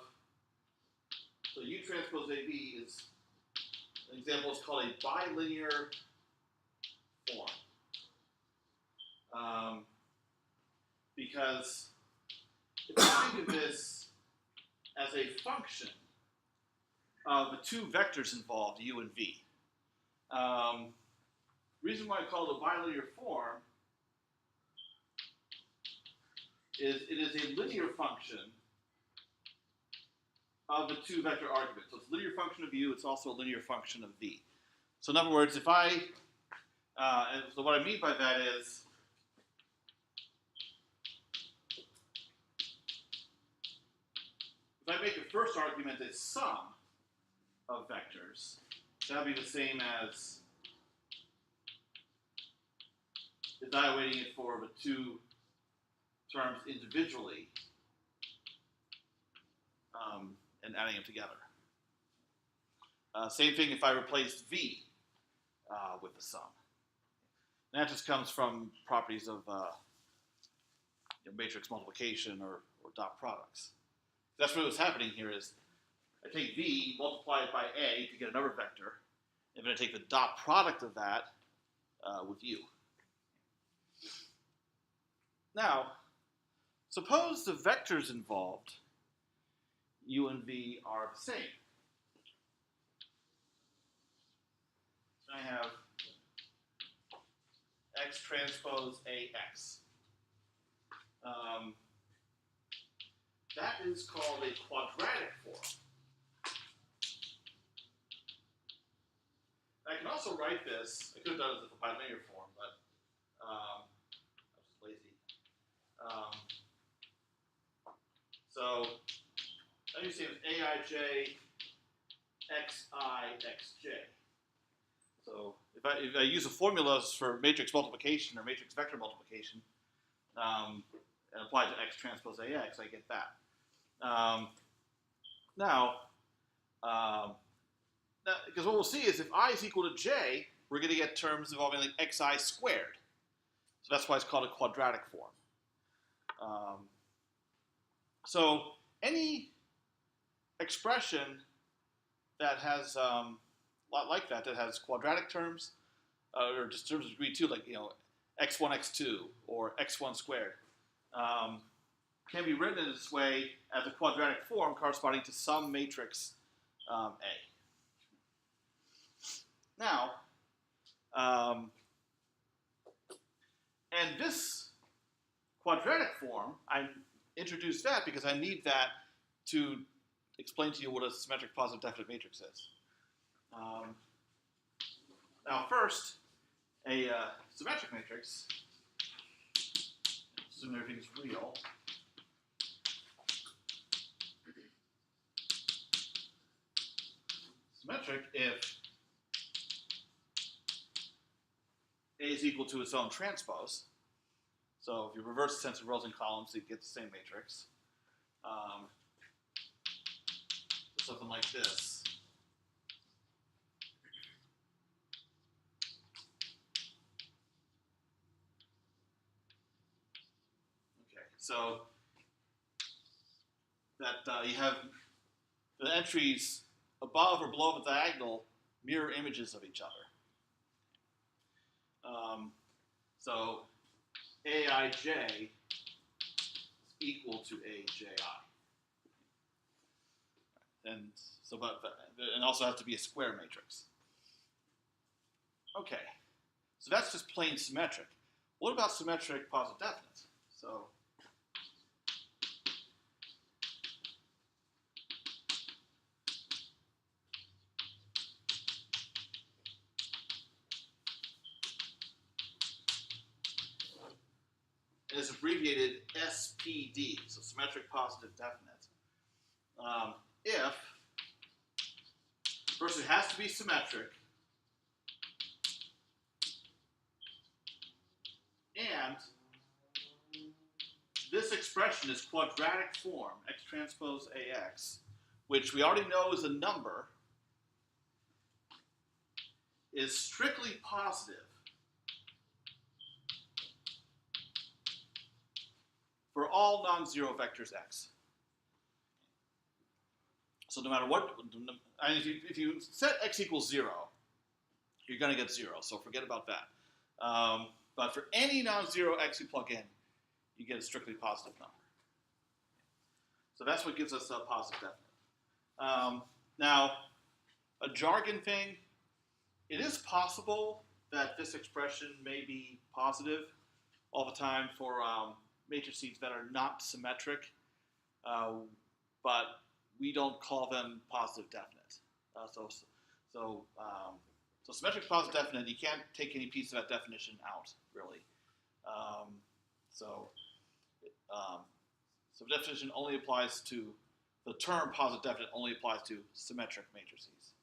so U transpose AV is, an example is called a bilinear form. Because if I think of this as a function of the two vectors involved, U and V, reason why I call it a bilinear form is it is a linear function of the two vector arguments. So it's a linear function of U, it's also a linear function of V. So in other words, if I, and so what I mean by that is, if I make the first argument a sum of vectors, that would be the same as evaluating it for the two terms individually and adding them together. Same thing if I replaced V with the sum. And that just comes from properties of matrix multiplication or dot products. That's what was happening here is I take V, multiply it by A to get another vector. I'm going to take the dot product of that with U. Now, suppose the vectors involved, U and V, are the same. So I have X transpose AX. That is called a quadratic form. I can also write this, I could have done it as a bilinear form, but I was just lazy. So let me see, it's Aij Xi Xj. So if I use the formulas for matrix multiplication or matrix vector multiplication and apply it to X transpose AX, I get that. Because what we'll see is if I is equal to j, we're going to get terms involving like xi squared. So that's why it's called a quadratic form. So any expression that has a lot like that has quadratic terms, or just terms of degree 2, like x1, x2, or x1 squared, can be written in this way as a quadratic form corresponding to some matrix A. Now, and this quadratic form, I introduced that because I need that to explain to you what a symmetric positive definite matrix is. Now first, a symmetric matrix, assuming everything's real, symmetric if A is equal to its own transpose. So if you reverse the sense of rows and columns, you get the same matrix. Something like this. Okay, so that you have the entries above or below the diagonal mirror images of each other. So Aij is equal to Aji. And so, and also has to be a square matrix. Okay, so that's just plain symmetric. What about symmetric positive definite? So it is abbreviated SPD, so symmetric positive definite. If, first it has to be symmetric, and this expression is quadratic form, X transpose AX, which we already know is a number, is strictly positive for all non-zero vectors X. So no matter what, and if you set X equals 0, you're going to get 0, so forget about that. But for any non-zero X you plug in, you get a strictly positive number. So that's what gives us a positive definite. Now, a jargon thing, it is possible that this expression may be positive all the time for matrices that are not symmetric, but we don't call them positive definite. So symmetric positive definite, you can't take any piece of that definition out, really. So definition only applies to, the term positive definite only applies to symmetric matrices.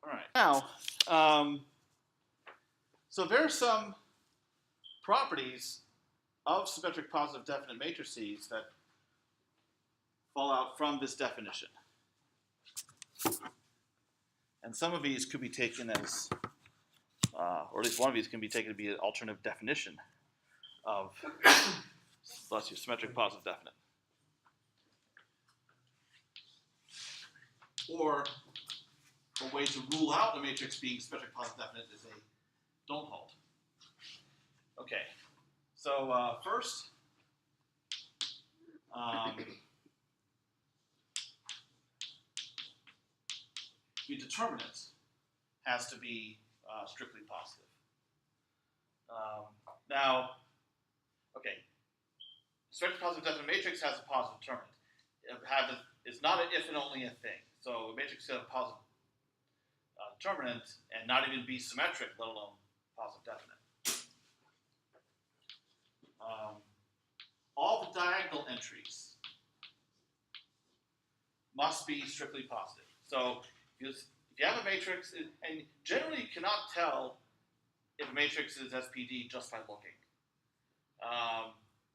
All right. Now, so there are some properties of symmetric positive definite matrices that fall out from this definition. And some of these could be taken as, or at least one of these can be taken to be an alternative definition of, let's use symmetric positive definite. Or a way to rule out the matrix being symmetric positive definite is a don't hold. Okay, so first, the determinant has to be strictly positive. Now, okay, symmetric positive definite matrix has a positive determinant. It's not an if and only a thing. So a matrix has a positive determinant and not even be symmetric, let alone positive definite. All the diagonal entries must be strictly positive. So if you have a matrix, and generally you cannot tell if a matrix is SPD just by looking.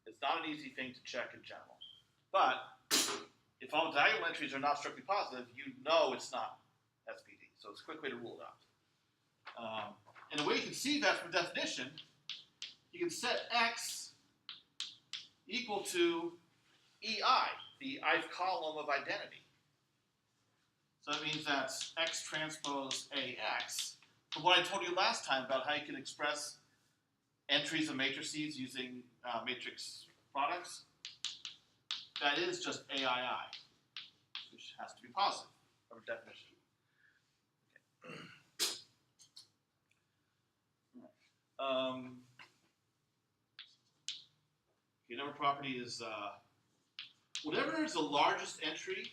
It's not an easy thing to check in general. But if all the diagonal entries are not strictly positive, you know it's not SPD. So it's a quick way to rule it out. And the way you can see that from definition, you can set X equal to EI, the ith column of identity. So that means that's X transpose AX. From what I told you last time about how you can express entries of matrices using matrix products, that is just AII, which has to be positive of a definition. Okay. Another property is whatever is the largest entry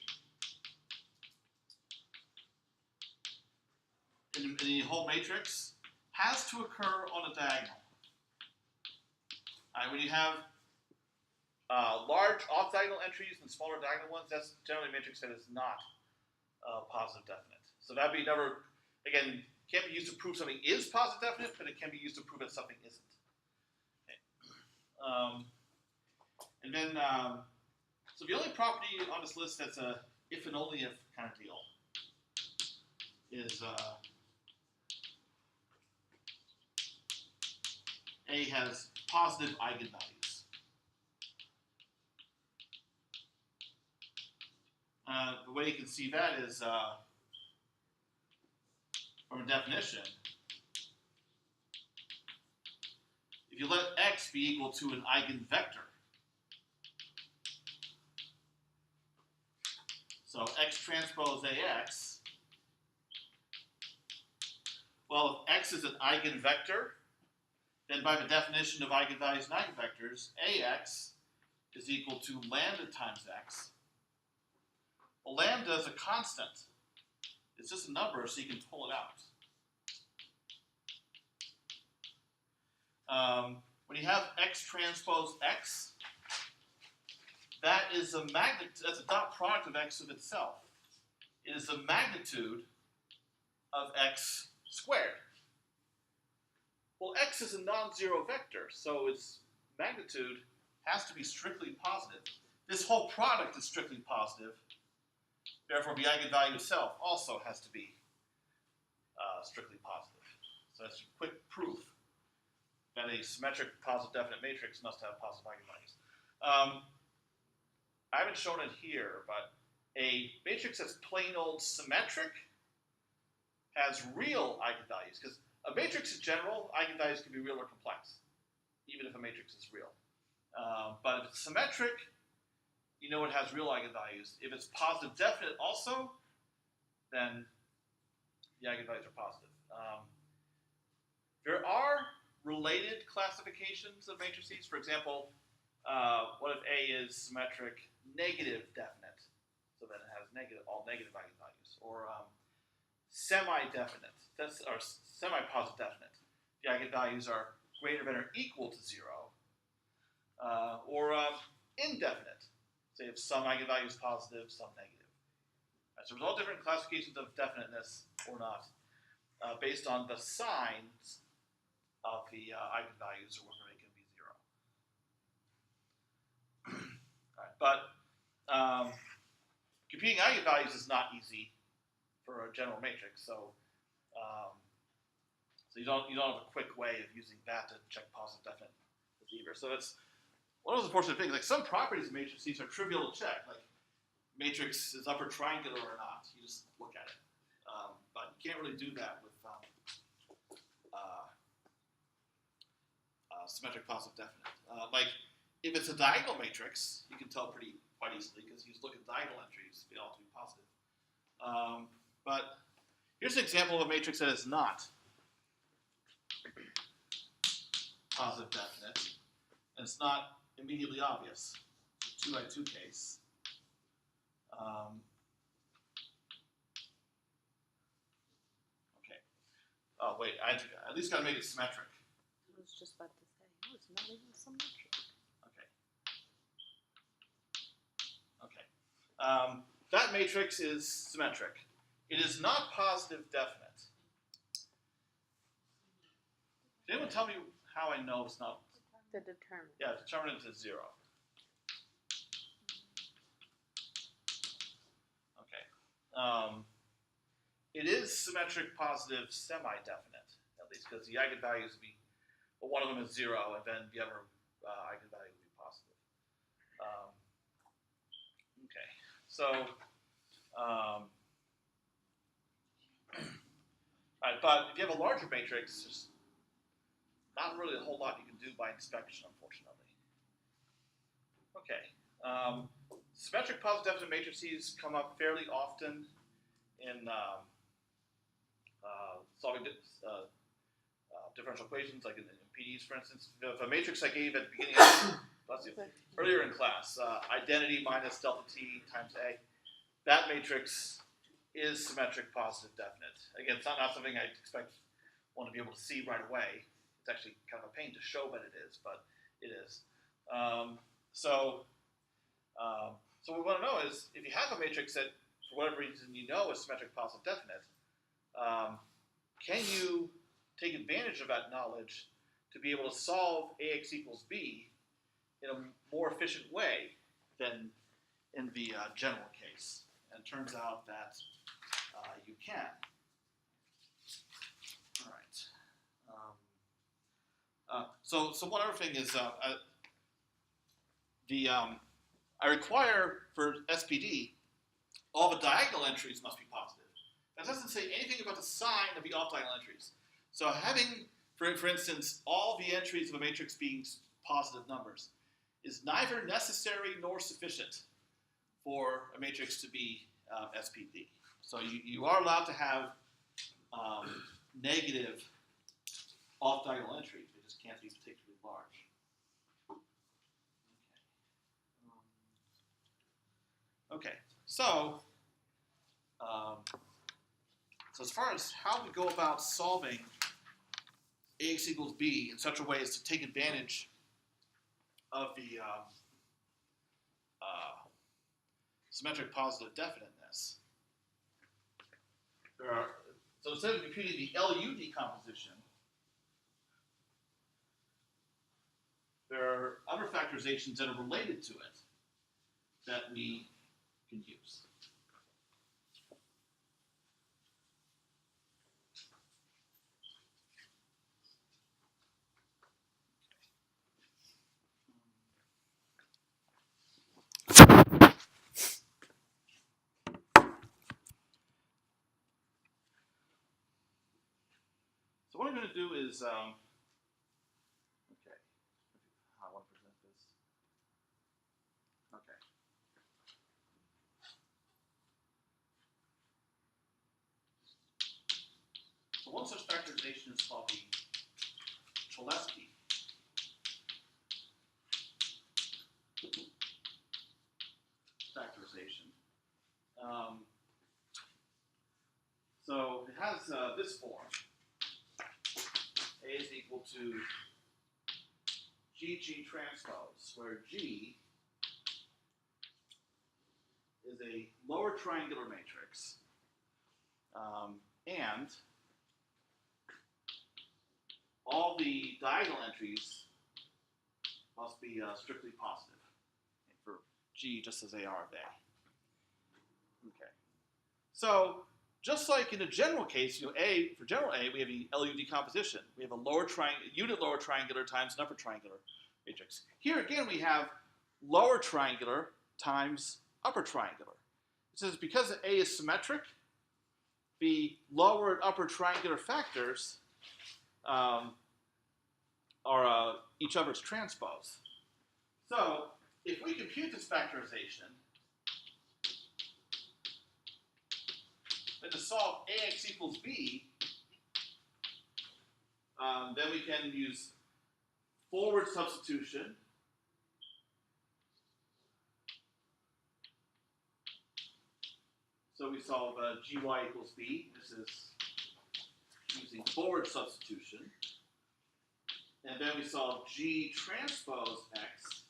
in the whole matrix has to occur on a diagonal. When you have large off-diagonal entries and smaller diagonal ones, that's generally a matrix that is not positive definite. So that'd be another, again, can't be used to prove something is positive definite, but it can be used to prove that something isn't. Okay. And then, so the only property on this list that's a if and only if kind of deal is A has positive eigenvalues. The way you can see that is from a definition. If you let X be equal to an eigenvector, so X transpose AX, well, if X is an eigenvector, then by the definition of eigenvalues and eigenvectors, AX is equal to lambda times X. Well, lambda is a constant. It's just a number, so you can pull it out. When you have X transpose X, that is a that's a dot product of X of itself. It is the magnitude of X squared. Well, X is a non-zero vector, so its magnitude has to be strictly positive. This whole product is strictly positive. Therefore, the eigenvalue itself also has to be strictly positive. So that's a quick proof that a symmetric positive definite matrix must have positive eigenvalues. I haven't shown it here, but a matrix that's plain old symmetric has real eigenvalues, because a matrix in general, eigenvalues can be real or complex, even if a matrix is real. But if it's symmetric, you know it has real eigenvalues. If it's positive definite also, then the eigenvalues are positive. There are related classifications of matrices. For example, what if A is symmetric negative definite? So then it has all negative eigenvalues. Or semi-definite, or semi-positive definite. The eigenvalues are greater than or equal to 0. Or indefinite. Say if some eigenvalue is positive, some negative. So there's all different classifications of definiteness or not, based on the signs of the eigenvalues, or whether they can be 0. All right, but computing eigenvalues is not easy for a general matrix, so you don't have a quick way of using that to check positive definite either. So that's one of those unfortunate things. Like some properties of matrices are trivial to check. Like matrix is upper triangular or not. You just look at it. But you can't really do that with symmetric positive definite. Like if it's a diagonal matrix, you can tell quite easily because you just look at diagonal entries, they all to be positive. But here's an example of a matrix that is not positive definite, and it's not immediately obvious. It's a 2 by 2 case. Okay. Oh wait, I at least got to make it symmetric. I was just about to say, no, it's not even symmetric. Okay. That matrix is symmetric. It is not positive definite. Can anyone tell me how I know it's not? The determinant. Yeah, determinant is 0. Okay. It is symmetric positive semi-definite, at least, because the eigenvalues would be, well, one of them is 0, and then the other eigenvalue would be positive. Okay, so, all right, but if you have a larger matrix, there's not really a whole lot you can do by inspection, unfortunately. Okay, symmetric positive definite matrices come up fairly often in solving differential equations, like in PDEs, for instance. If a matrix I gave at the beginning of earlier in class, identity minus delta t times A, that matrix is symmetric positive definite. Again, it's not something I expect one to be able to see right away. It's actually kind of a pain to show that it is, but it is. So what we want to know is, if you have a matrix that, for whatever reason, you know is symmetric positive definite, can you take advantage of that knowledge to be able to solve AX equals B in a more efficient way than in the general case? And it turns out that you can. All right. So one other thing is I require for SPD all the diagonal entries must be positive. That doesn't say anything about the sign of the off-diagonal entries. So having, for instance, all the entries of a matrix being positive numbers is neither necessary nor sufficient for a matrix to be SPD. So you are allowed to have negative off-diagonal entries. They just can't be particularly large. Okay, so as far as how we go about solving AX equals B in such a way as to take advantage of the symmetric positive definiteness, so instead of computing the LU decomposition, there are other factorizations that are related to it that we can use. So what I'm going to do is, okay, how I want to present this. Okay. So one such factorization is called the Cholesky factorization. So it has this form. A is equal to GG transpose, where G is a lower triangular matrix, and all the diagonal entries must be strictly positive for G just as they are of A. Okay. So just like in a general case, A, for general A, we have the LU decomposition. We have a unit lower triangular times an upper triangular matrix. Here again, we have lower triangular times upper triangular. says because A is symmetric, the lower and upper triangular factors are each other's transpose. So if we compute this factorization, then to solve AX equals B, then we can use forward substitution. So we solve gy equals b. This is using forward substitution. And then we solve g transpose x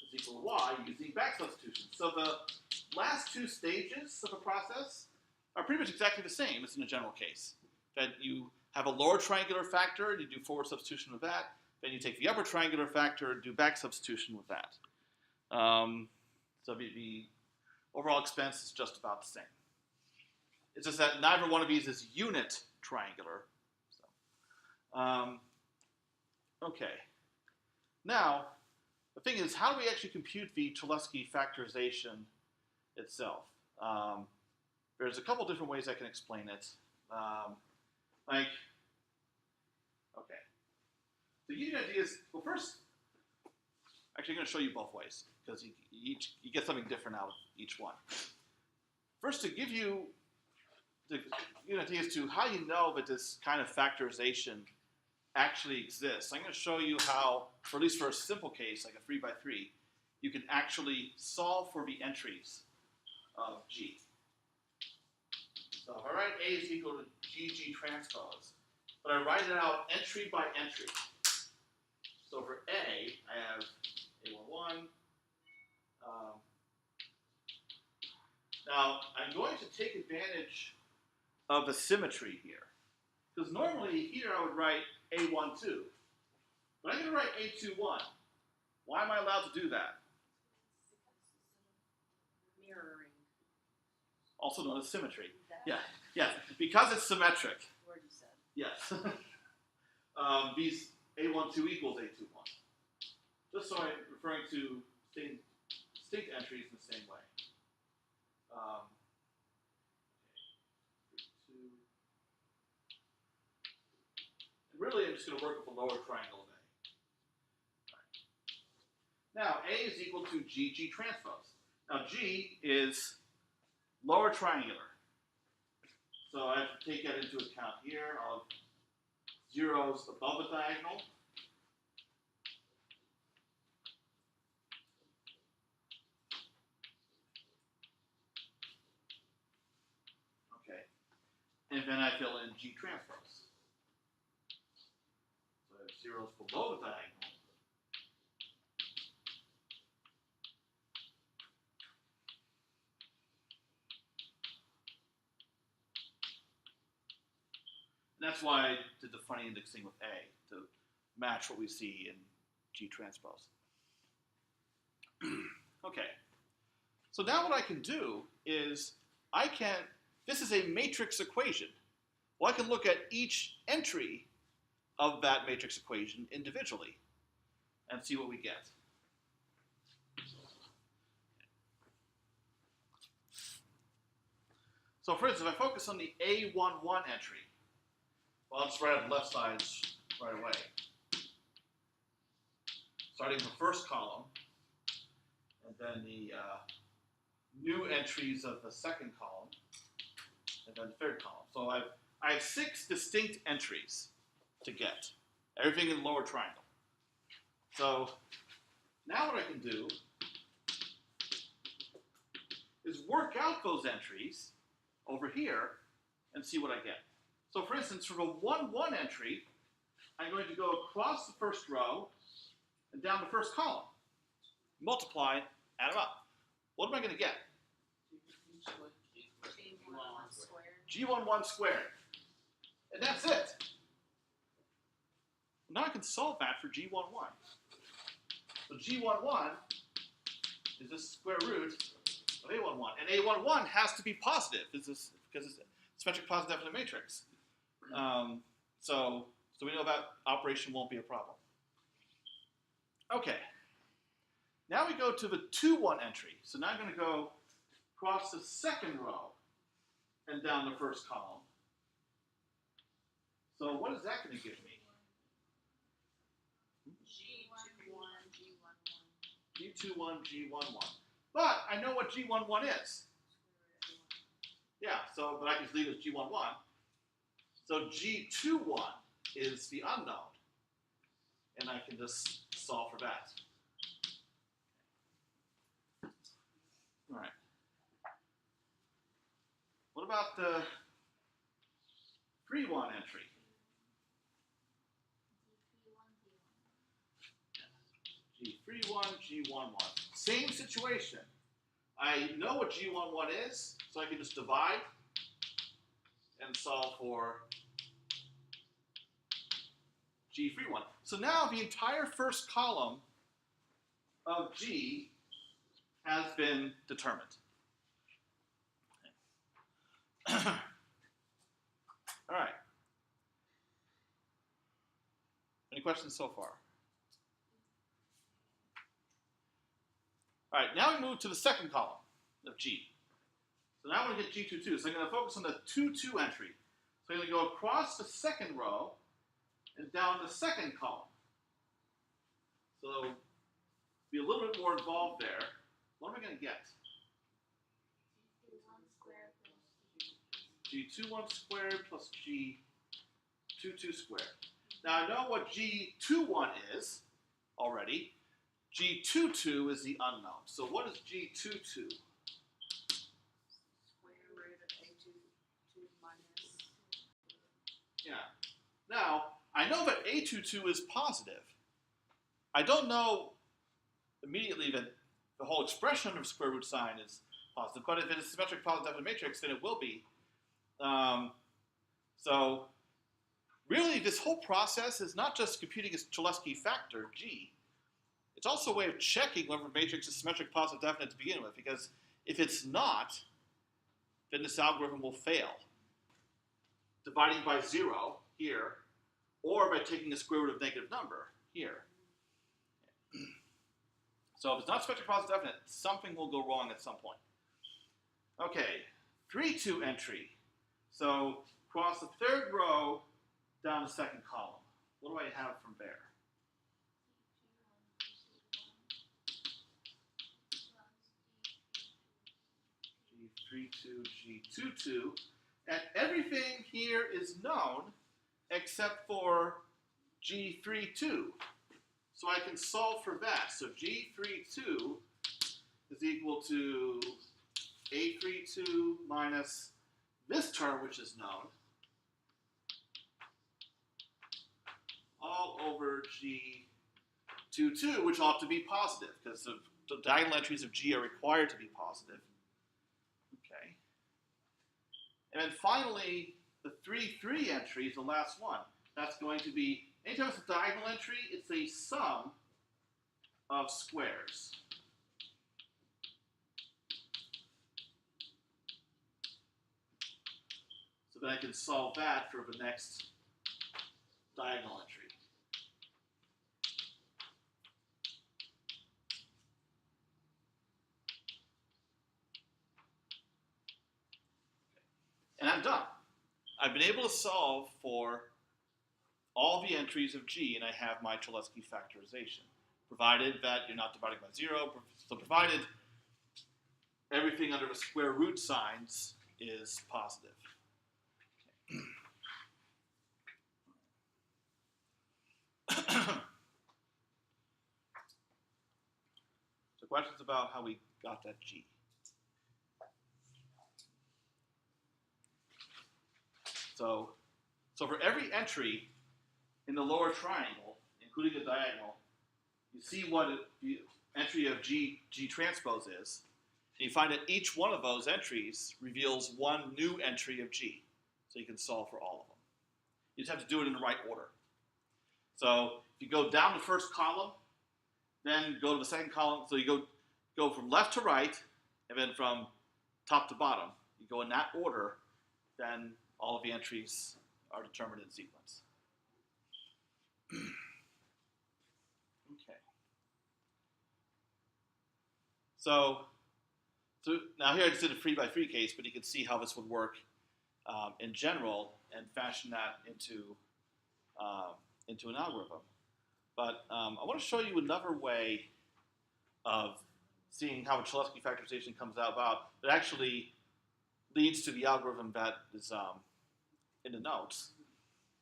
is equal to y using back substitution. So the last two stages of the process are pretty much exactly the same as in a general case. That you have a lower triangular factor, and you do forward substitution with that. Then you take the upper triangular factor and do back substitution with that. So the overall expense is just about the same. It's just that neither one of these is unit triangular. So, okay. Now, the thing is, how do we actually compute the Cholesky factorization itself? There's a couple different ways I can explain it. Okay. The unique idea is, well, first, actually, I'm going to show you both ways, because you get something different out of each one. First, to give you the idea as to how you know that this kind of factorization actually exists, I'm going to show you how, or at least for a simple case, like a 3x3, you can actually solve for the entries of G. So if I write A is equal to GG transpose, but I write it out entry by entry. So for A, I have A11. Now, I'm going to take advantage of the symmetry here. Because normally here I would write A12. But I'm going to write A21. Why am I allowed to do that? Mirroring. Also known as symmetry. Yeah, because it's symmetric. Word you said. Yes. These A12 equals A21. Just so I'm referring to distinct entries in the same way. And really, I'm just going to work with the lower triangle of A. Right. Now, A is equal to GG transpose. Now, G is lower triangular. So I have to take that into account here. I'll have zeros above the diagonal. Okay. And then I fill in G transpose. So I have zeros below the diagonal. And that's why I did the funny indexing with A, to match what we see in G transpose. Okay. So now what I can do is, this is a matrix equation. Well, I can look at each entry of that matrix equation individually and see what we get. So for instance, if I focus on the A11 entry, well, I'll just write out the left sides right away. Starting with the first column, and then the new entries of the second column, and then the third column. So I have 6 distinct entries to get. Everything in the lower triangle. So now what I can do is work out those entries over here and see what I get. So for instance, for the 1, 1 entry, I'm going to go across the first row and down the first column. Multiply, add them up. What am I going to get? G11 squared. And that's it. Now I can solve that for G11. So G11 is the square root of A11. And A11 has to be positive because it's a symmetric positive definite matrix. So we know that operation won't be a problem. Okay. Now we go to the 2, 1 entry. So now I'm going to go across the second row and down the first column. So what is that going to give me? G21, G11. But I know what G11 is. Yeah, so, but I can just leave it as G11. So G21 is the unknown. And I can just solve for that. All right. What about the 3-1 entry? G31, G11. Same situation. I know what G11 is, so I can just divide and solve for G31. So now the entire first column of G has been determined. All right. Any questions so far? All right, now we move to the second column of G. So now I want to get G22. So I'm going to focus on the 2-2 entry. So I'm going to go across the second row and down the second column. So be a little bit more involved there. What am I going to get? G21 squared plus G22 squared. Now I know what G21 is already. G22 is the unknown. So what is G22? Square root of A22 minus. Yeah. Now, I know that A22 is positive. I don't know immediately that the whole expression of square root sign is positive, but if it is a symmetric positive definite matrix, then it will be. So really, this whole process is not just computing its Cholesky factor, G. It's also a way of checking whether a matrix is symmetric positive definite to begin with, because if it's not, then this algorithm will fail. Dividing by 0 here, or by taking the square root of negative number here. So if it's not symmetric positive definite, something will go wrong at some point. Okay, 3-2 entry. So across the third row, down the second column. What do I have from there? G32, G22. And everything here is known except for G32. So I can solve for that. So G32 is equal to A32 minus this term, which is known, all over G22, which ought to be positive, because the diagonal entries of G are required to be positive. Okay. And then finally, the 3-3 entry is the last one. That's going to be, anytime it's a diagonal entry, it's a sum of squares. So then I can solve that for the next diagonal entry. And I'm done. I've been able to solve for all the entries of G, and I have my Cholesky factorization, provided that you're not dividing by 0. So provided everything under the square root signs is positive. So questions about how we got that G? So for every entry in the lower triangle, including the diagonal, you see what the entry of G transpose is, and you find that each one of those entries reveals one new entry of G. So you can solve for all of them. You just have to do it in the right order. So if you go down the first column, then go to the second column. So you go from left to right, and then from top to bottom. You go in that order, then all of the entries are determined in sequence. Okay. So So now here I just did a 3 by 3 case, but you can see how this would work in general and fashion that into an algorithm. But I want to show you another way of seeing how a Cholesky factorization comes about that actually leads to the algorithm that is in the notes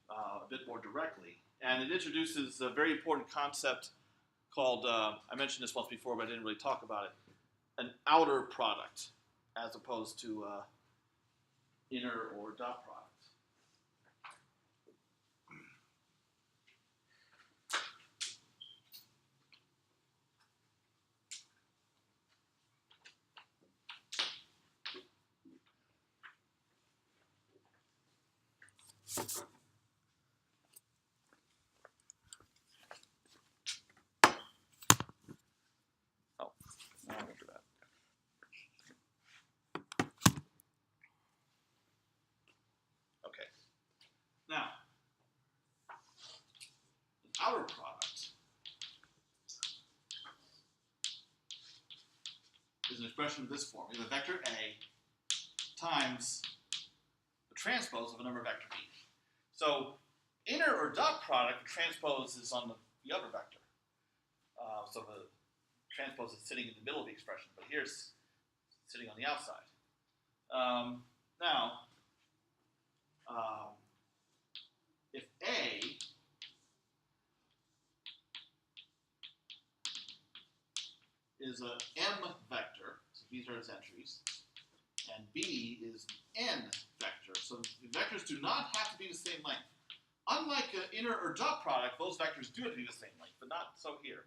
a bit more directly. And it introduces a very important concept called, I mentioned this once before, but I didn't really talk about it, an outer product as opposed to inner or dot product. Oh, no, I won't do that. Okay. Now, an outer product is an expression of this form. We have a vector A times the transpose of a number vector B. So inner or dot product, the transpose is on the other vector. So the transpose is sitting in the middle of the expression, but here's sitting on the outside. Now, if A is a M vector, so these are its entries, and B is an N vector, so the vectors do not have to be the same length. Unlike an inner or dot product, those vectors do have to be the same length, but not so here.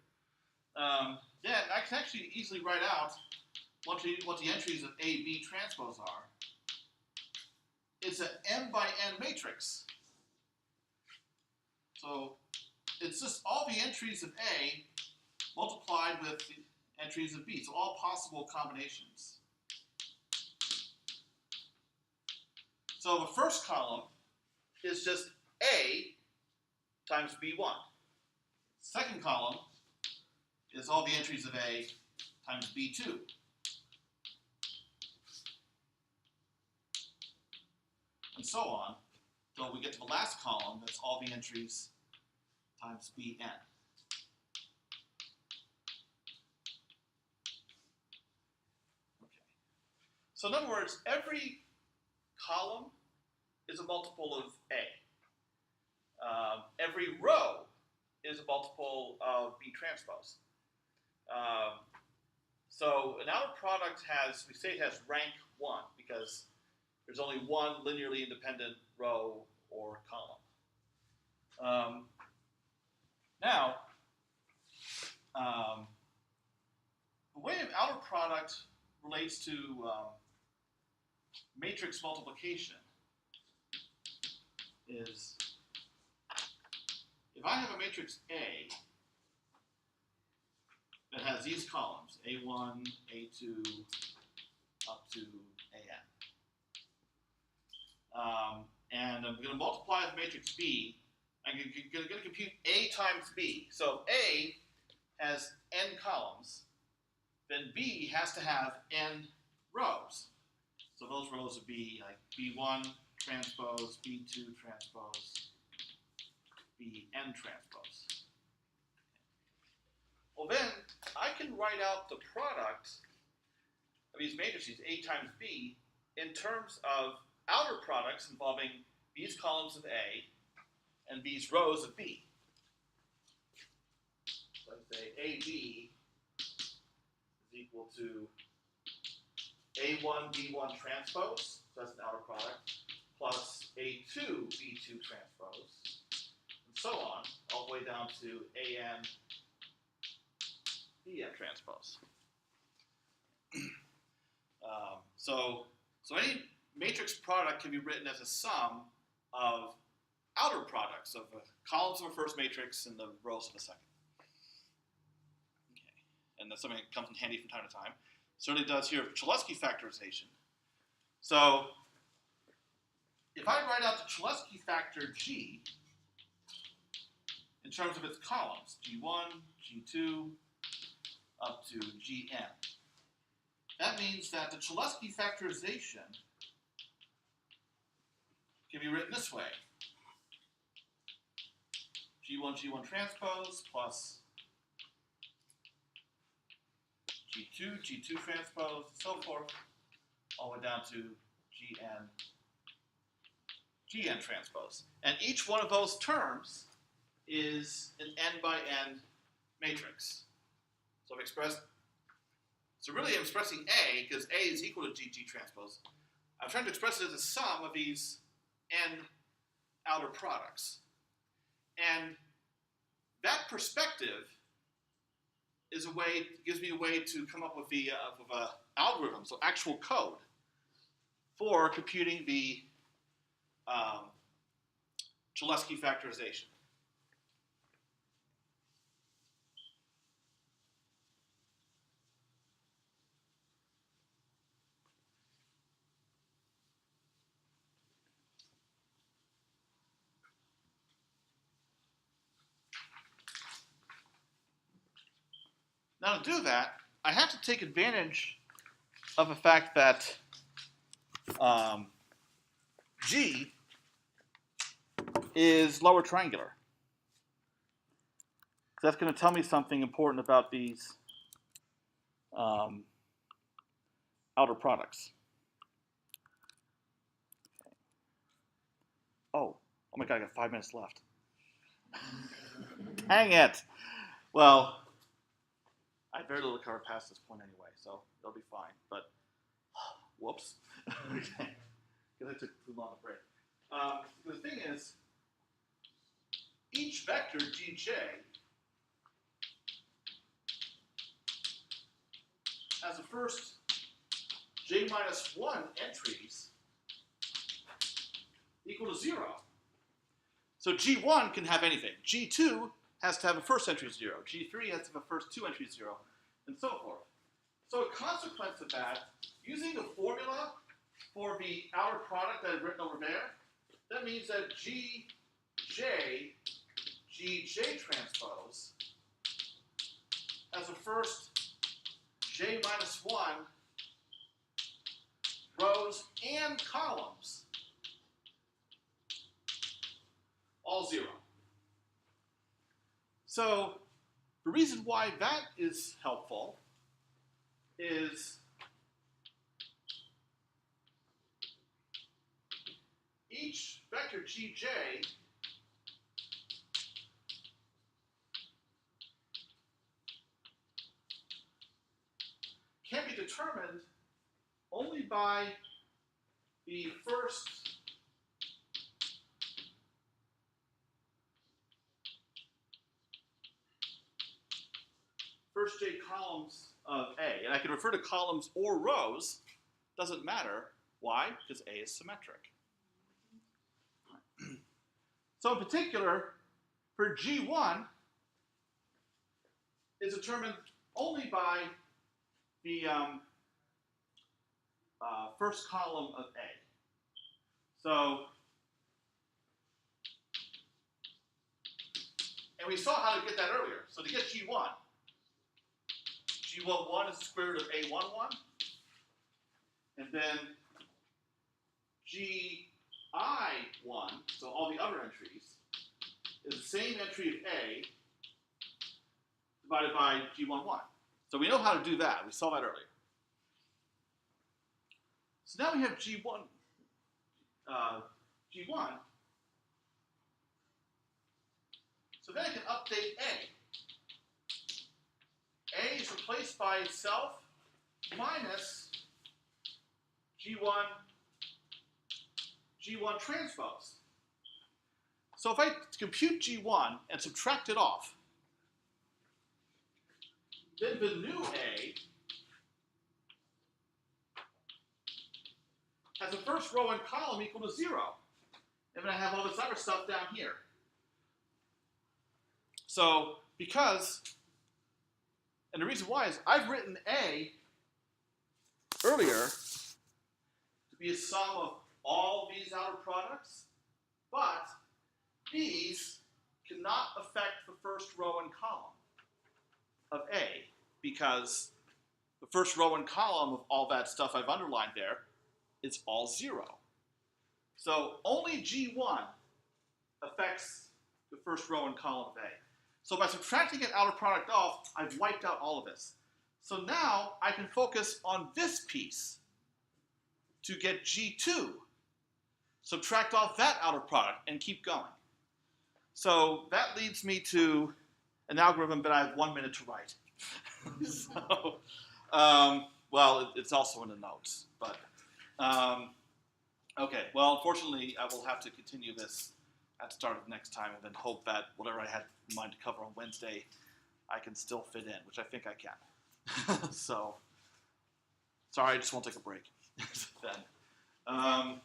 Then I can actually easily write out what the entries of A, B transpose are. It's an M by N matrix. So it's just all the entries of A multiplied with the entries of B. So all possible combinations. So the first column is just A times B1. Second column is all the entries of A times B2. And so on, until we get to the last column, that's all the entries times Bn. Okay. So in other words, every column is a multiple of A. Every row is a multiple of B transpose. So an outer product has, we say it has rank 1 because there's only one linearly independent row or column. Now, the way an outer product relates to matrix multiplication is if I have a matrix A that has these columns, A1, A2, up to AN. And I'm going to multiply the matrix B. I'm going to compute A times B. So A has n columns. Then B has to have n rows. So those rows would be like B1 transpose, B2 transpose, Bn transpose. Well then, I can write out the product of these matrices, A times B, in terms of outer products involving these columns of A and these rows of B. So I say AB is equal to A1 B1 transpose, so that's an outer product, plus A2 B2 transpose, and so on, all the way down to AN Bn transpose. So any matrix product can be written as a sum of outer products of the columns of a first matrix and the rows of a second. Okay. And that's something that comes in handy from time to time. Certainly does here with Cholesky factorization. So if I write out the Cholesky factor G in terms of its columns, G1, G2, up to Gn, that means that the Cholesky factorization can be written this way. G1, G1 transpose plus G2, G2 transpose, and so forth, all the way down to GN, GN transpose. And each one of those terms is an n by n matrix. So I've expressed, so really I'm expressing A, because A is equal to GG transpose. I'm trying to express it as a sum of these n outer products. And that perspective is a way, gives me a way to come up with the algorithm, so actual code, for computing the Cholesky factorization. Now to do that, I have to take advantage of the fact that G is lower triangular. So that's going to tell me something important about these outer products. Oh my God, I got 5 minutes left. Hang it. Well, I have very little to cover past this point anyway, so it'll be fine. But, whoops. Okay. Because I took too long a break. The thing is, each vector Gj has the first j minus 1 entries equal to 0. So G1 can have anything. G2 has to have a first entry 0. G3 has to have a first 2 entries 0, and so forth. So a consequence of that, using the formula for the outer product that I've written over there, that means that Gj transpose has a first j minus 1 rows and columns, all 0. So the reason why that is helpful is each vector Gj can be determined only by the first j columns of A. And I can refer to columns or rows, doesn't matter. Why? Because A is symmetric. So in particular, for G1, is determined only by the first column of A. So, and we saw how to get that earlier. So to get G1, G11 is the square root of A11, and then GI1, so all the other entries, is the same entry of A divided by G11. So we know how to do that. We saw that earlier. So now we have G1. So then I can update A. A is replaced by itself minus G1 transpose. So if I compute G1 and subtract it off, then the new A has a first row and column equal to 0. And then I have all this other stuff down here. So because, and the reason why is I've written A earlier to be a sum of all these outer products, but these cannot affect the first row and column of A because the first row and column of all that stuff I've underlined there is all 0. So only G1 affects the first row and column of A. So by subtracting an outer product off, I've wiped out all of this. So now I can focus on this piece to get G2. Subtract off that outer product and keep going. So that leads me to an algorithm that I have 1 minute to write. So, well, it's also in the notes. But okay, well, unfortunately, I will have to continue this at the start of next time and then hope that whatever I had in mind to cover on Wednesday, I can still fit in, which I think I can. So, sorry, I just won't take a break then. GI1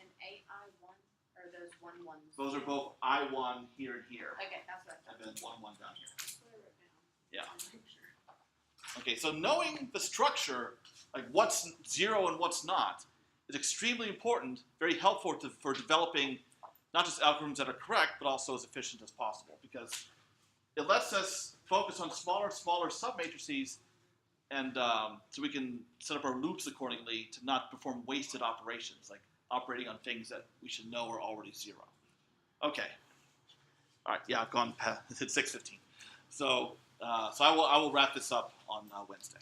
and AI1 are those 1 ones? Those are both I1 here and here, Okay, that's what I thought. and then 1 down here. That's what I wrote down. Yeah. I'm pretty sure. Okay, so knowing the structure, like what's 0 and what's not, is extremely important, very helpful for developing not just algorithms that are correct, but also as efficient as possible, because it lets us focus on smaller and smaller submatrices, and so we can set up our loops accordingly to not perform wasted operations, like operating on things that we should know are already 0. Okay. All right. Yeah, I've gone past. It's 6:15. So I will wrap this up on Wednesday.